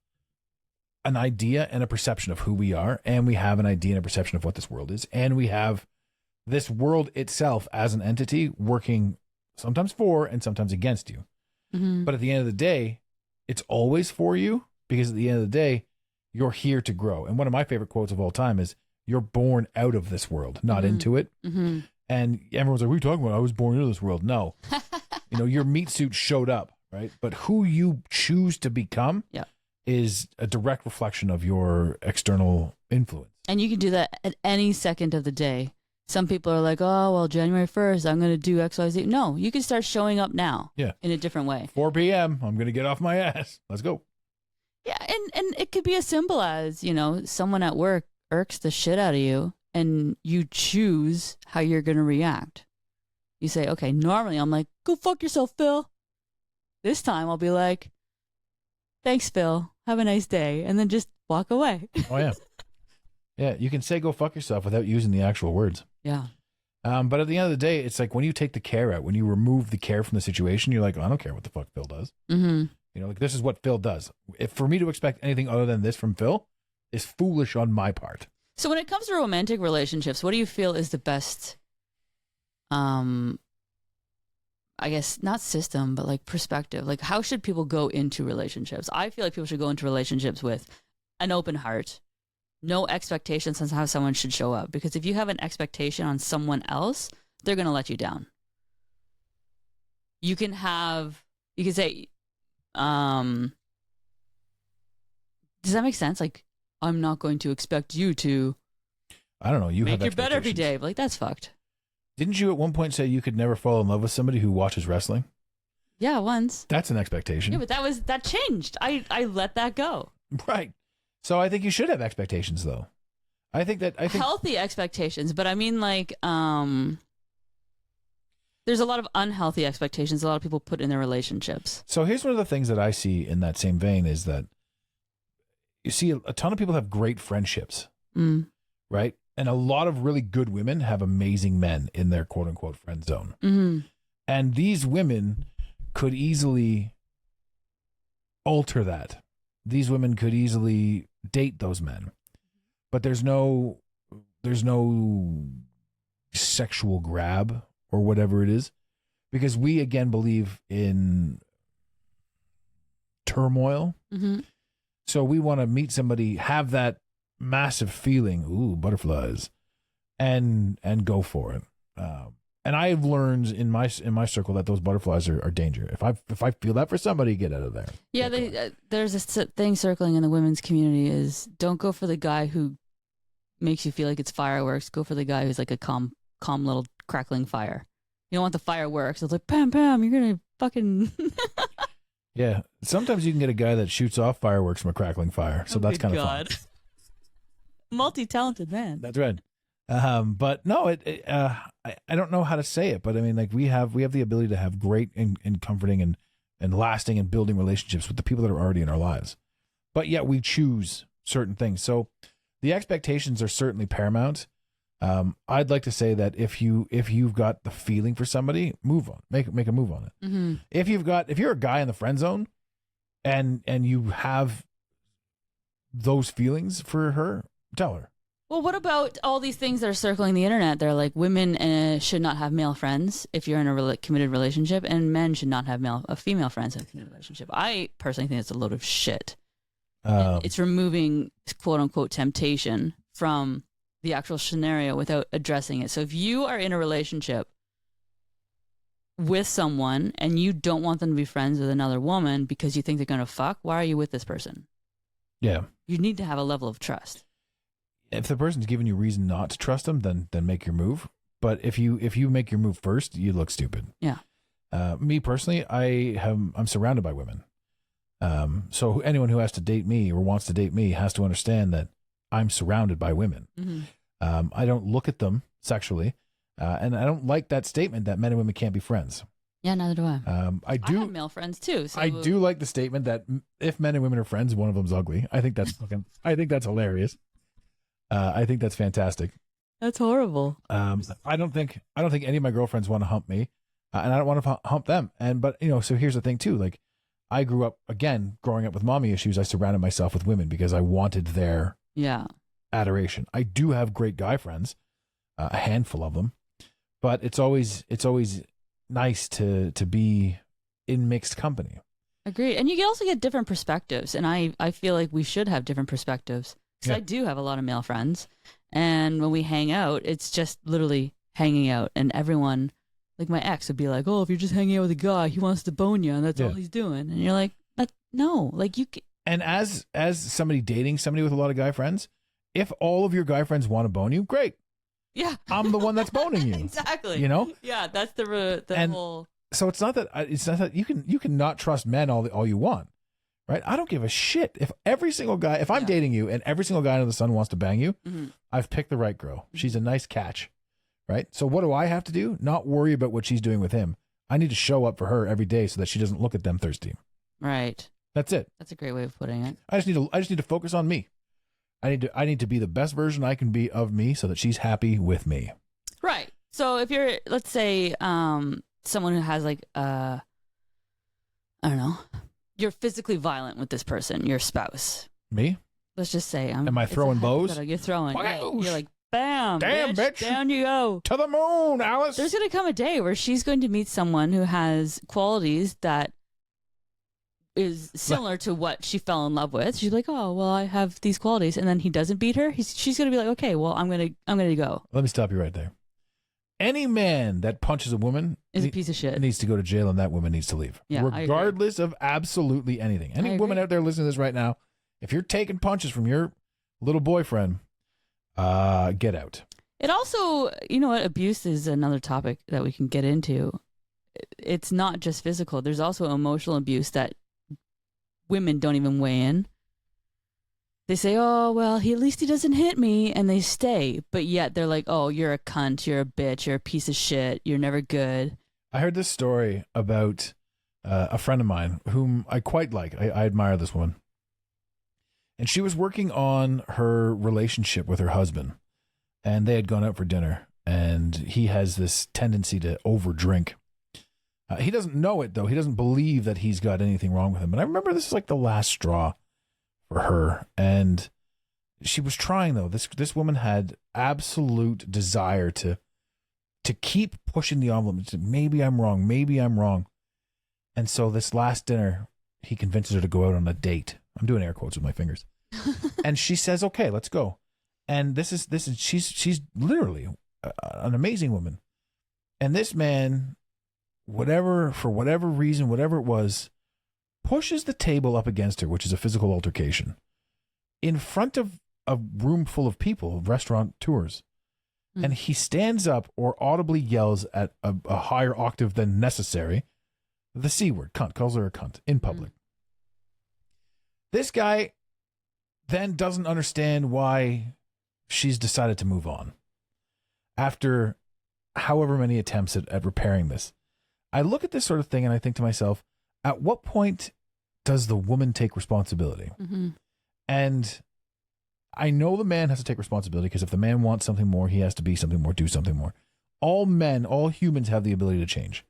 an idea and a perception of who we are, and we have an idea and a perception of what this world is, and we have this world itself as an entity working sometimes for and sometimes against you. Mm-hmm. But at the end of the day, it's always for you, because at the end of the day, you're here to grow. And one of my favorite quotes of all time is, "You're born out of this world, not into it." Mm-hmm. And everyone's like, what are you talking about? I was born into this world. No. Your meat suit showed up, right? But who you choose to become is a direct reflection of your external influence. And you can do that at any second of the day. Some people are like, oh, well, January 1st, I'm going to do XYZ. No, you can start showing up now in a different way. 4 p.m., I'm going to get off my ass. Let's go. Yeah, and it could be as simple as, someone at work irks the shit out of you and you choose how you're going to react. You say, okay, normally I'm like, go fuck yourself, Phil. This time I'll be like, thanks, Phil. Have a nice day. And then just walk away. Oh, yeah. Yeah, you can say go fuck yourself without using the actual words. Yeah. But at the end of the day, it's like when you take the care out, when you remove the care from the situation, you're like, I don't care what the fuck Phil does. Mm-hmm. Like this is what Phil does. If for me to expect anything other than this from Phil is foolish on my part. So when it comes to romantic relationships, what do you feel is the best, I guess not system, but like perspective? Like how should people go into relationships? I feel like people should go into relationships with an open heart, no expectations on how someone should show up. Because if you have an expectation on someone else, they're going to let you down. You can say, does that make sense? Like, I'm not going to expect you to, I don't know, you make have your bed every day. Like, that's fucked. Didn't you at one point say you could never fall in love with somebody who watches wrestling? Yeah, once. That's an expectation. Yeah, but that changed. I let that go. Right. So I think you should have expectations, though. I think healthy expectations, but I mean, like, there's a lot of unhealthy expectations a lot of people put in their relationships. So here's one of the things that I see in that same vein is that you see a ton of people have great friendships, right? And a lot of really good women have amazing men in their quote unquote friend zone. Mm-hmm. And these women could easily alter that. These women could easily date those men, but there's no sexual grab or whatever it is, because we again believe in turmoil. Mm-hmm. So we want to meet somebody, have that massive feeling, ooh, butterflies, and go for it. And I've learned in my circle that those butterflies are danger. If I feel that for somebody, get out of there. Yeah, there's this thing circling in the women's community is don't go for the guy who makes you feel like it's fireworks. Go for the guy who's like a calm little crackling fire. You don't want the fireworks. It's like, Pam, you're going to fucking... Yeah. Sometimes you can get a guy that shoots off fireworks from a crackling fire. So that's kind of fun. Multi-talented man. That's right. But no, I don't know how to say it, but I mean, like we have the ability to have great and comforting and lasting and building relationships with the people that are already in our lives. But yet we choose certain things. So the expectations are certainly paramount. I'd like to say that if you've got the feeling for somebody, move on, make a move on it. Mm-hmm. If you're a guy in the friend zone and you have those feelings for her, tell her. Well, what about all these things that are circling the internet? They're like women should not have male friends if you're in a committed relationship, and men should not have female friends in a committed relationship. I personally think it's a load of shit. It's removing quote unquote temptation from the actual scenario without addressing it. So if you are in a relationship with someone and you don't want them to be friends with another woman because you think they're going to fuck, why are you with this person? Yeah. You need to have a level of trust. If the person's giving you reason not to trust them, then make your move. But if you make your move first, you look stupid. Yeah. Me personally, I'm surrounded by women. So anyone who has to date me or wants to date me has to understand that I'm surrounded by women. Mm-hmm. I don't look at them sexually, and I don't like that statement that men and women can't be friends. Yeah, neither do I. I have male friends too. So. I do like the statement that if men and women are friends, one of them's ugly. I think that's hilarious. I think that's fantastic. That's horrible. I don't think any of my girlfriends want to hump me, and I don't want to hump them. But so here's the thing too. Like, I grew up growing up with mommy issues. I surrounded myself with women because I wanted their adoration. I do have great guy friends, a handful of them, but it's always nice to be in mixed company. Agreed. And you can also get different perspectives, and I feel like we should have different perspectives. Because I do have a lot of male friends, and when we hang out, it's just literally hanging out, and everyone, like my ex would be like, oh, if you're just hanging out with a guy, he wants to bone you, and that's all he's doing. And you're like, no, like you can... And as somebody dating somebody with a lot of guy friends, if all of your guy friends want to bone you, great. Yeah. I'm the one that's boning you. Exactly. You know? Yeah, that's the And whole. So it's not that you can not trust men all you want, right? I don't give a shit if every single guy, if I'm dating you and every single guy under the sun wants to bang you, I've picked the right girl. She's a nice catch, right? So what do I have to do? Not worry about what she's doing with him. I need to show up for her every day so that she doesn't look at them thirsty. Right. That's it. That's a great way of putting it. I just need to focus on me. I need to be the best version I can be of me so that she's happy with me. Right. So if you're, let's say, someone who has like, I don't know, you're physically violent with this person, your spouse. Me? Let's just say, am I throwing bows? You're throwing. Yeah, you're like, bam, damn, bitch, down you go to the moon, Alice. There's going to come a day where she's going to meet someone who has qualities that is similar to what she fell in love with. She's like, oh, well, I have these qualities, and then he doesn't beat her. She's going to be like, okay, well, I'm going to go. Let me stop you right there. Any man that punches a woman is a piece of shit. Needs to go to jail, and that woman needs to leave. Yeah, regardless of absolutely anything. Any woman out there listening to this right now, if you're taking punches from your little boyfriend, get out. It also, you know what, abuse is another topic that we can get into. It's not just physical. There's also emotional abuse that women don't even weigh in. They say, oh, well, at least he doesn't hit me, and they stay. But yet they're like, oh, you're a cunt, you're a bitch, you're a piece of shit, you're never good. I heard this story about a friend of mine whom I quite like. I admire this woman. And she was working on her relationship with her husband, and they had gone out for dinner, and he has this tendency to overdrink. He doesn't know it, though. He doesn't believe that he's got anything wrong with him. And I remember this is like the last straw for her. And she was trying, though. This woman had absolute desire to keep pushing the envelope. Maybe I'm wrong. Maybe I'm wrong. And so this last dinner, he convinces her to go out on a date. I'm doing air quotes with my fingers. And she says, okay, let's go. And she's literally an amazing woman. And this man, for whatever reason, whatever it was, pushes the table up against her, which is a physical altercation, in front of a room full of people, restaurateurs. And he stands up or audibly yells at a higher octave than necessary, the C word, cunt, calls her a cunt in public. This guy then doesn't understand why she's decided to move on after however many attempts at repairing this. I look at this sort of thing and I think to myself, at what point does the woman take responsibility? And I know the man has to take responsibility, because if the man wants something more, he has to be something more, do something more. All men, all humans have the ability to change.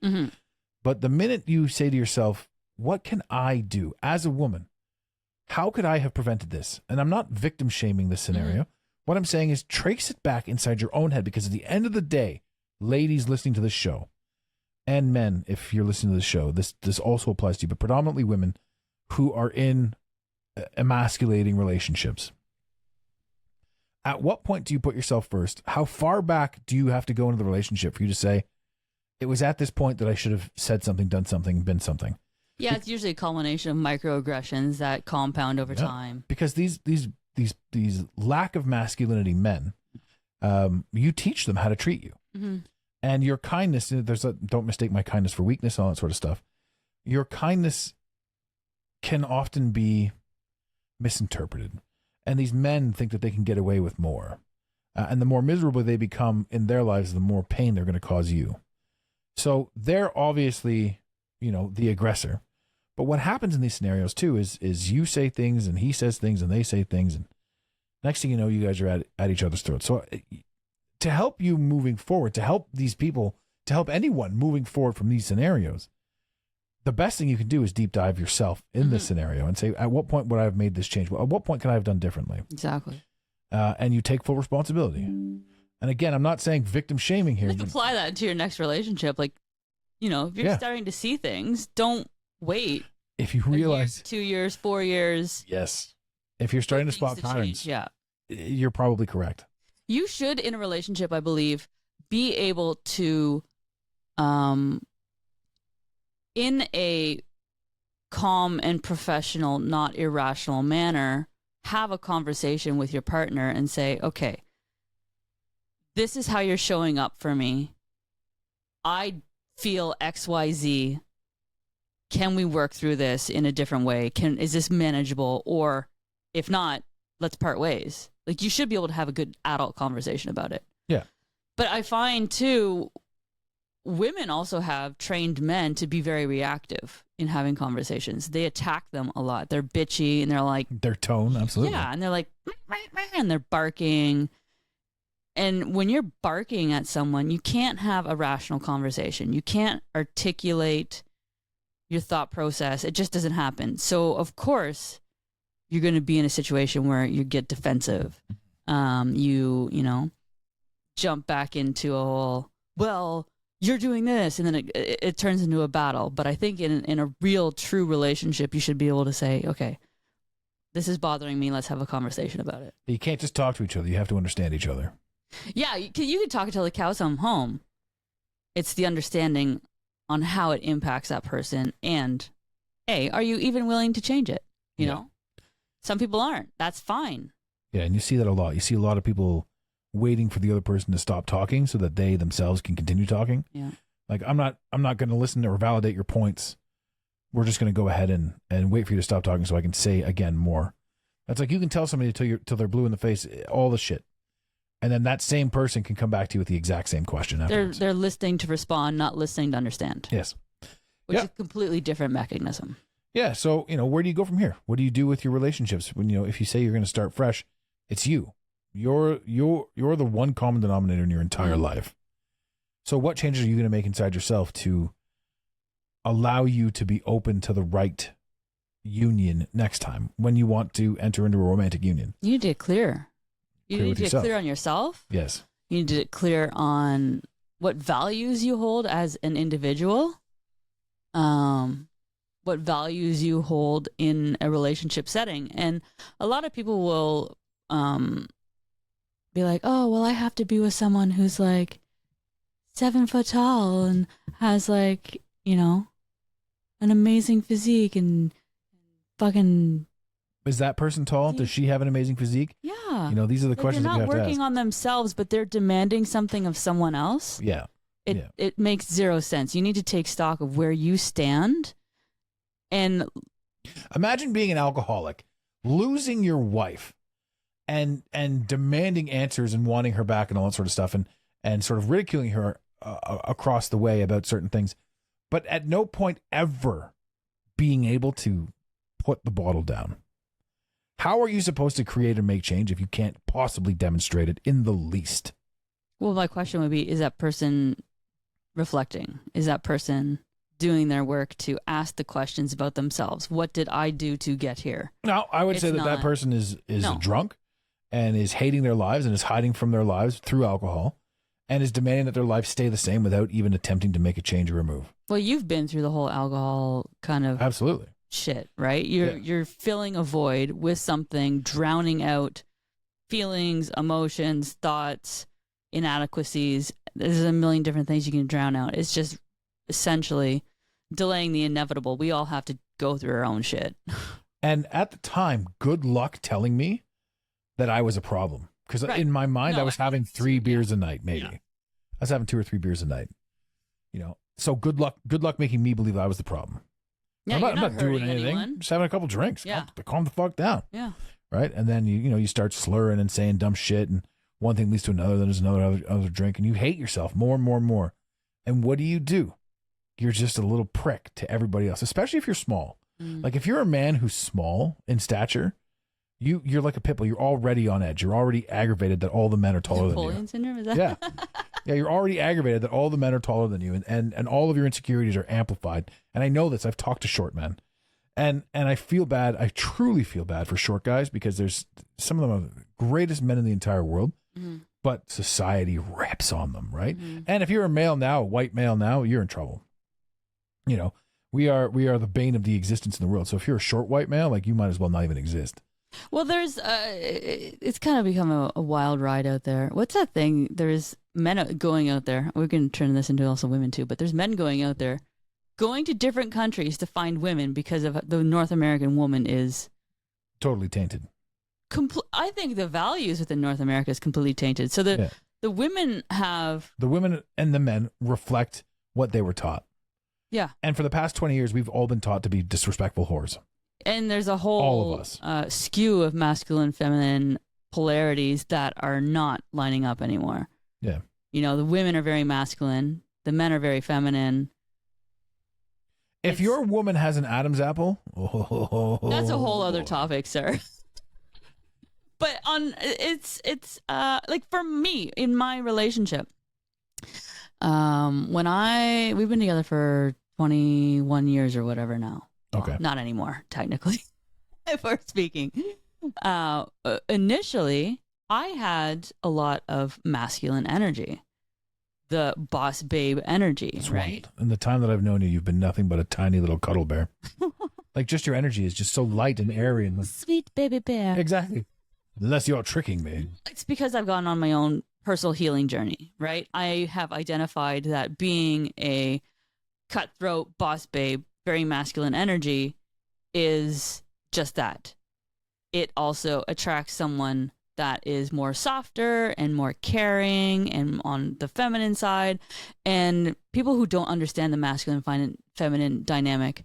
But the minute you say to yourself, what can I do as a woman? How could I have prevented this? And I'm not victim shaming this scenario. What I'm saying is trace it back inside your own head, because at the end of the day, ladies listening to this show, and men, if you're listening to the show, this also applies to you, but predominantly women who are in emasculating relationships. At what point do you put yourself first? How far back do you have to go into the relationship for you to say, it was at this point that I should have said something, done something, been something? Yeah, it's usually a culmination of microaggressions that compound over time. Because these lack of masculinity men, you teach them how to treat you. And your kindness, don't mistake my kindness for weakness, all that sort of stuff. Your kindness can often be misinterpreted. And these men think that they can get away with more. And the more miserable they become in their lives, the more pain they're going to cause you. So they're obviously, the aggressor. But what happens in these scenarios too is you say things and he says things and they say things, and next thing you know, you guys are at each other's throats. So to help you moving forward, to help these people, to help anyone moving forward from these scenarios, the best thing you can do is deep dive yourself in this scenario and say, at what point would I have made this change? At what point could I have done differently? Exactly. And you take full responsibility. And again, I'm not saying victim shaming here. Just apply that to your next relationship. Like, if you're starting to see things, don't wait. If you realize 2 years, 4 years. Yes. If you're starting to spot patterns, you're probably correct. You should, in a relationship, I believe, be able to, in a calm and professional, not irrational manner, have a conversation with your partner and say, okay, this is how you're showing up for me. I feel XYZ. Can we work through this in a different way? Is this manageable? Or if not, let's part ways. Like, you should be able to have a good adult conversation about it. Yeah. But I find too, women also have trained men to be very reactive in having conversations. They attack them a lot. They're bitchy and they're like, their tone, absolutely. yeah, and they're like, and they're barking. And when you're barking at someone, you can't have a rational conversation. You can't articulate your thought process. It just doesn't happen. So of course you're going to be in a situation where you get defensive. You know, jump back into a whole, well, you're doing this, and then it turns into a battle. But I think in a real, true relationship, you should be able to say, okay, this is bothering me. Let's have a conversation about it. You can't just talk to each other. You have to understand each other. Yeah, you can talk until the cows come home. It's the understanding on how it impacts that person, and are you even willing to change it? You know, some people aren't. That's fine. Yeah, and you see that a lot. You see a lot of people waiting for the other person to stop talking so that they themselves can continue talking. Yeah, like I'm not going to listen or validate your points. We're just going to go ahead and wait for you to stop talking so I can say again more. That's like, you can tell somebody till they're blue in the face all the shit, and then that same person can come back to you with the exact same question afterwards. They're listening to respond, not listening to understand. Yes. Which is a completely different mechanism. Yeah. So, where do you go from here? What do you do with your relationships when, if you say you're going to start fresh, it's you. You're the one common denominator in your entire life. So what changes are you going to make inside yourself to allow you to be open to the right union next time when you want to enter into a romantic union? You need to get clear. You need to get clear on yourself. Yes. You need to get clear on what values you hold as an individual. What values you hold in a relationship setting. And a lot of people will be like, oh, well, I have to be with someone who's like 7 foot tall and has like, an amazing physique and fucking... Is that person tall? Does she have an amazing physique? Yeah. These are the questions that you have to ask. They're not working on themselves, but they're demanding something of someone else. Yeah. It makes zero sense. You need to take stock of where you stand. And imagine being an alcoholic, losing your wife, and demanding answers and wanting her back and all that sort of stuff, and sort of ridiculing her across the way about certain things, but at no point ever being able to put the bottle down. How are you supposed to create and make change if you can't possibly demonstrate it in the least? Well, my question would be, is that person reflecting? Is that person doing their work to ask the questions about themselves? What did I do to get here? No, I would say that person is drunk and is hating their lives and is hiding from their lives through alcohol and is demanding that their life stay the same without even attempting to make a change or a move. Well, you've been through the whole alcohol kind of absolutely shit, right? You're filling a void with something, drowning out feelings, emotions, thoughts, inadequacies. There's a million different things you can drown out. It's just essentially delaying the inevitable. We all have to go through our own shit. And at the time, good luck telling me that I was a problem. Because in my mind, I was having 3 beers a night, maybe. Yeah. I was having 2 or 3 beers a night. So good luck making me believe I was the problem. Yeah, I'm not doing anything. Anyone. Just having a couple drinks. Yeah. Calm the fuck down. Yeah. Right? And then you start slurring and saying dumb shit, and one thing leads to another, then there's another drink, and you hate yourself more and more and more. And what do? You're just a little prick to everybody else, especially if you're small. Like if you're a man who's small in stature, you're like a pit bull. You're already on edge. You're already aggravated that all the men are taller than you. Napoleon syndrome, is that? Yeah. Yeah, you're already aggravated that all the men are taller than you, and all of your insecurities are amplified. And I know this. I've talked to short men. And I feel bad. I truly feel bad for short guys because there's some of them are the greatest men in the entire world, but society rips on them, right? And if you're a male now, a white male now, you're in trouble. We are the bane of the existence in the world. So if you're a short white male, like, you might as well not even exist. Well, there's it's kind of become a wild ride out there. What's that thing? There's men going out there. We're going to turn this into also women too, but there's men going out there, going to different countries to find women because of the North American woman is totally tainted. I think the values within North America is completely tainted. So The women and the men reflect what they were taught. Yeah. And for the past 20 years, we've all been taught to be disrespectful whores. And there's a All whole of us. skew of masculine, feminine polarities that are not lining up anymore. Yeah. You know, the women are very masculine. The men are very feminine. If your woman has an Adam's apple, that's a whole other topic, sir. But it's like for me in my relationship, we've been together for 21 years or whatever now. Okay. Well, not anymore, technically, if we're speaking. Initially, I had a lot of masculine energy, the boss babe energy, That's right? In the time that I've known you, you've been nothing but a tiny little cuddle bear. Like just your energy is just so light and airy and Sweet baby bear. exactly. Unless you're tricking me. It's because I've gone on my own personal healing journey, right? I have identified that being a cutthroat boss babe, very masculine energy is just that. It also attracts someone that is more softer and more caring and on the feminine side. And people who don't understand the masculine feminine dynamic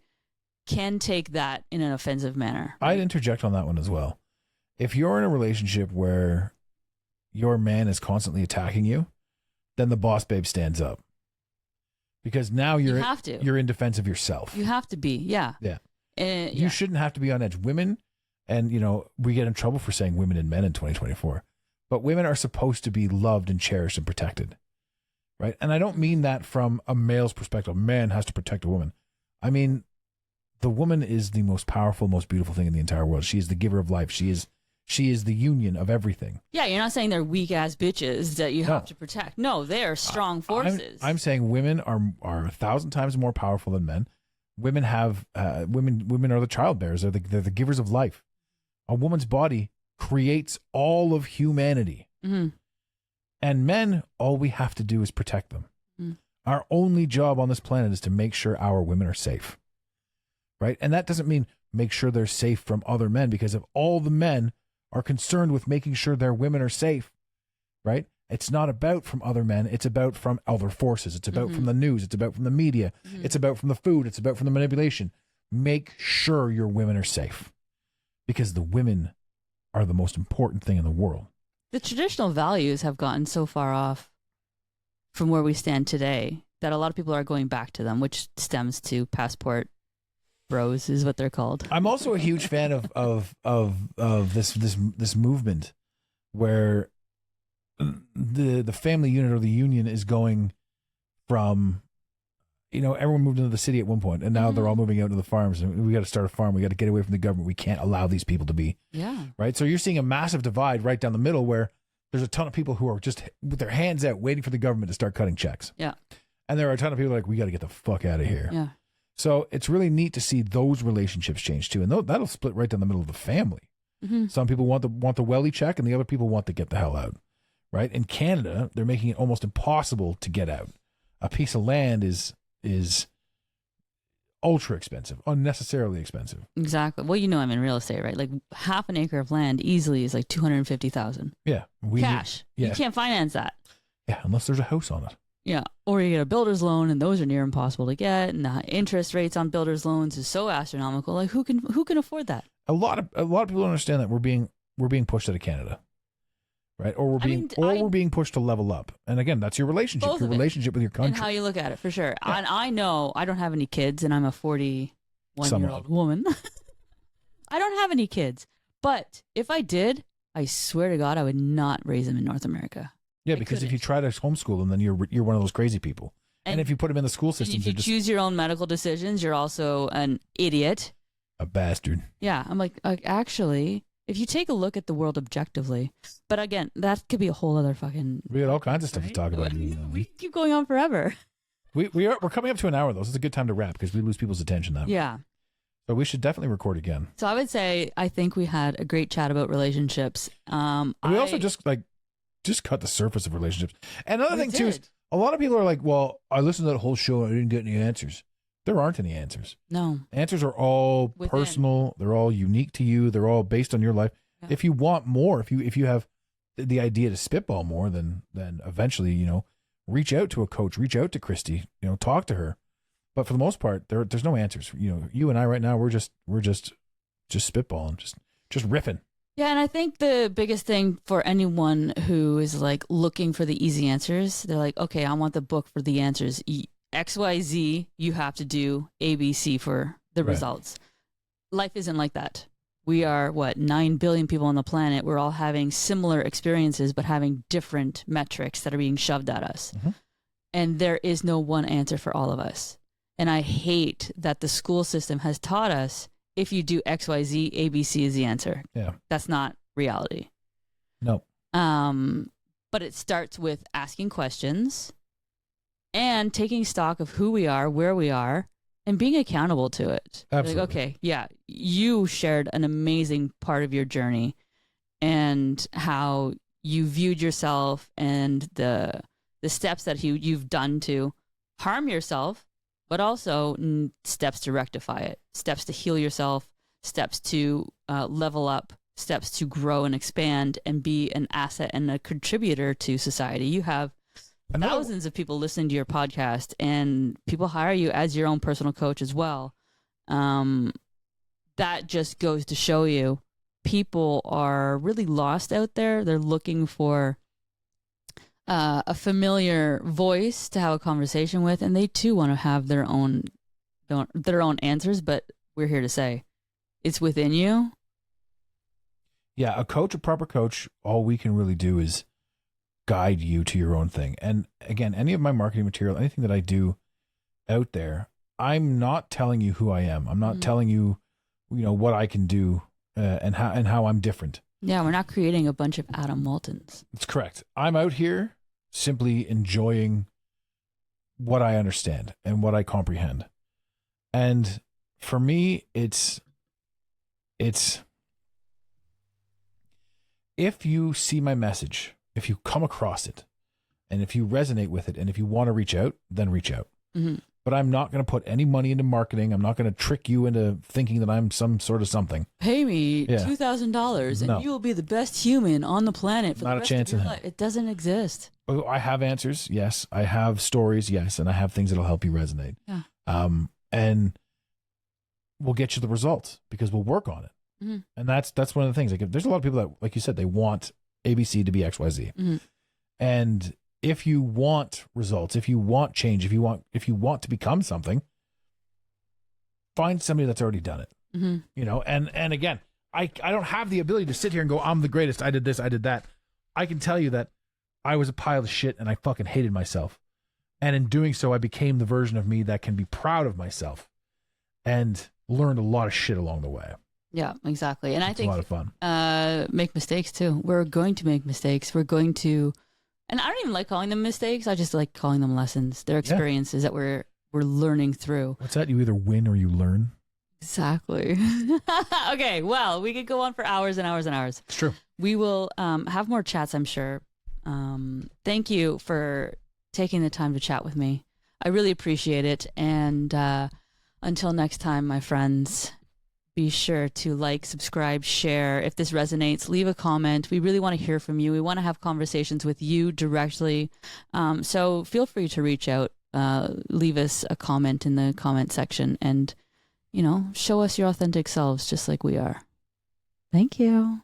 can take that in an offensive manner. I'd interject on that one as well. If you're in a relationship where your man is constantly attacking you, then the boss babe stands up. Because now you're in defense of yourself. You have to be, yeah. Yeah. Yeah. You shouldn't have to be on edge. Women, and we get in trouble for saying women and men in 2024, but women are supposed to be loved and cherished and protected, right? And I don't mean that from a male's perspective. A man has to protect a woman. I mean, the woman is the most powerful, most beautiful thing in the entire world. She is the giver of life. She is the union of everything. Yeah, you're not saying they're weak ass bitches that you have to protect. No, they are strong forces. I'm saying women are 1,000 times more powerful than men. Women have women are the child bearers. They're the givers of life. A woman's body creates all of humanity. Mm-hmm. And men, all we have to do is protect them. Mm. Our only job on this planet is to make sure our women are safe. Right? And that doesn't mean make sure they're safe from other men, because if all the men are concerned with making sure their women are safe, right? It's not about from other men. It's about from other forces. It's about from the news. It's about from the media. It's about from the food. It's about from the manipulation. Make sure your women are safe, because the women are the most important thing in the world. The traditional values have gotten so far off from where we stand today that a lot of people are going back to them, which stems to passport bros is what they're called. I'm also a huge fan of this movement where the family unit or the union is going from, everyone moved into the city at one point, and now they're all moving out to the farms, and we got to start a farm. We got to get away from the government. We can't allow these people to be. Yeah. Right. So you're seeing a massive divide right down the middle where there's a ton of people who are just with their hands out waiting for the government to start cutting checks. Yeah. And there are a ton of people like, we got to get the fuck out of here. Yeah. So it's really neat to see those relationships change too. And that'll split right down the middle of the family. Mm-hmm. Some people want the welly check, and the other people want to get the hell out. Right? In Canada, they're making it almost impossible to get out. A piece of land is ultra expensive, unnecessarily expensive. Exactly. Well, I'm in real estate, right? Like half an acre of land easily is like $250,000. Yeah. Cash. Yeah. You can't finance that. Yeah, unless there's a house on it. Yeah. Or you get a builder's loan, and those are near impossible to get. And the interest rates on builder's loans is so astronomical. Like who can afford that? A lot of people don't understand that we're being pushed out of Canada. Right? Or we're being pushed to level up. And again, that's your relationship. Both your of it. relationship with your country. And how you look at it, for sure. Yeah. And I know I don't have any kids, and I'm a 41-year-old woman. I don't have any kids. But if I did, I swear to God, I would not raise them in North America. Yeah, because if you try to homeschool them, then you're one of those crazy people. And if you put them in the school systems, if you choose your own medical decisions, you're also an idiot. A bastard. Yeah, I'm like actually, if you take a look at the world objectively, but again, that could be a whole other fucking. We got all kinds of stuff to talk about. We keep going on forever. We're coming up to an hour though. So it's a good time to wrap because we lose people's attention that way. Yeah. So we should definitely record again. So I would say I think we had a great chat about relationships. We also just cut the surface of relationships. And another thing too is a lot of people are like, well, I listened to that whole show and I didn't get any answers. There aren't any answers. No. Answers are all personal. They're all unique to you. They're all based on your life. Yeah. If you want more, if you have the idea to spitball more than eventually, reach out to a coach, reach out to Kristy, talk to her. But for the most part, there's no answers. You and I right now, we're just spitballing, just riffing. Yeah, and I think the biggest thing for anyone who is like looking for the easy answers, they're like, okay, I want the book for the answers. XYZ, you have to do ABC for the results. Life isn't like that. We are, 9 billion people on the planet. We're all having similar experiences, but having different metrics that are being shoved at us. Mm-hmm. And there is no one answer for all of us. And I hate that the school system has taught us, if you do XYZ, ABC is the answer. Yeah. That's not reality. No. But it starts with asking questions and taking stock of who we are, where we are, and being accountable to it. Absolutely. Like, okay, yeah, you shared an amazing part of your journey and how you viewed yourself and the steps that you've done to harm yourself, but also steps to rectify it, steps to heal yourself, steps to level up, steps to grow and expand and be an asset and a contributor to society. You have thousands of people listening to your podcast, and people hire you as your own personal coach as well. That just goes to show you people are really lost out there. They're looking for a familiar voice to have a conversation with, and they too want to have their own answers. But we're here to say it's within you. Yeah, a proper coach, all we can really do is guide you to your own thing. And again, any of my marketing material, anything that I do out there, I'm not telling you who I am. I'm not telling you, what I can do and how I'm different. Yeah, we're not creating a bunch of Adam Waltons. That's correct. I'm out here simply enjoying what I understand and what I comprehend. And for me, it's if you see my message, if you come across it, and if you resonate with it, and if you want to reach out, then reach out. Mm-hmm. But I'm not going to put any money into marketing. I'm not going to trick you into thinking that I'm some sort of something. Pay me $2,000 and you will be the best human on the planet for not the a rest chance of your in life. It doesn't exist. Oh, I have answers, yes. I have stories, yes, and I have things that'll help you resonate. Yeah. And we'll get you the results because we'll work on it. Mm-hmm. And that's one of the things. Like, there's a lot of people that, like you said, they want ABC to be XYZ. Mm-hmm. And if you want results, if you want change, if you want to become something, find somebody that's already done it. Mm-hmm. And again, I don't have the ability to sit here and go, I'm the greatest. I did this, I did that. I can tell you that I was a pile of shit and I fucking hated myself. And in doing so, I became the version of me that can be proud of myself and learned a lot of shit along the way. Yeah, exactly. And I think a lot of fun. Make mistakes too. We're going to make mistakes. We're going to, and I don't even like calling them mistakes. I just like calling them lessons. They're experiences that we're learning through. What's that? You either win or you learn. Exactly. Okay. Well, we could go on for hours and hours and hours. It's true. We will have more chats, I'm sure. Thank you for taking the time to chat with me. I really appreciate it. And until next time, my friends, be sure to like, subscribe, share. If this resonates, leave a comment. We really want to hear from you. We want to have conversations with you directly. So feel free to reach out, leave us a comment in the comment section, and, show us your authentic selves just like we are. Thank you.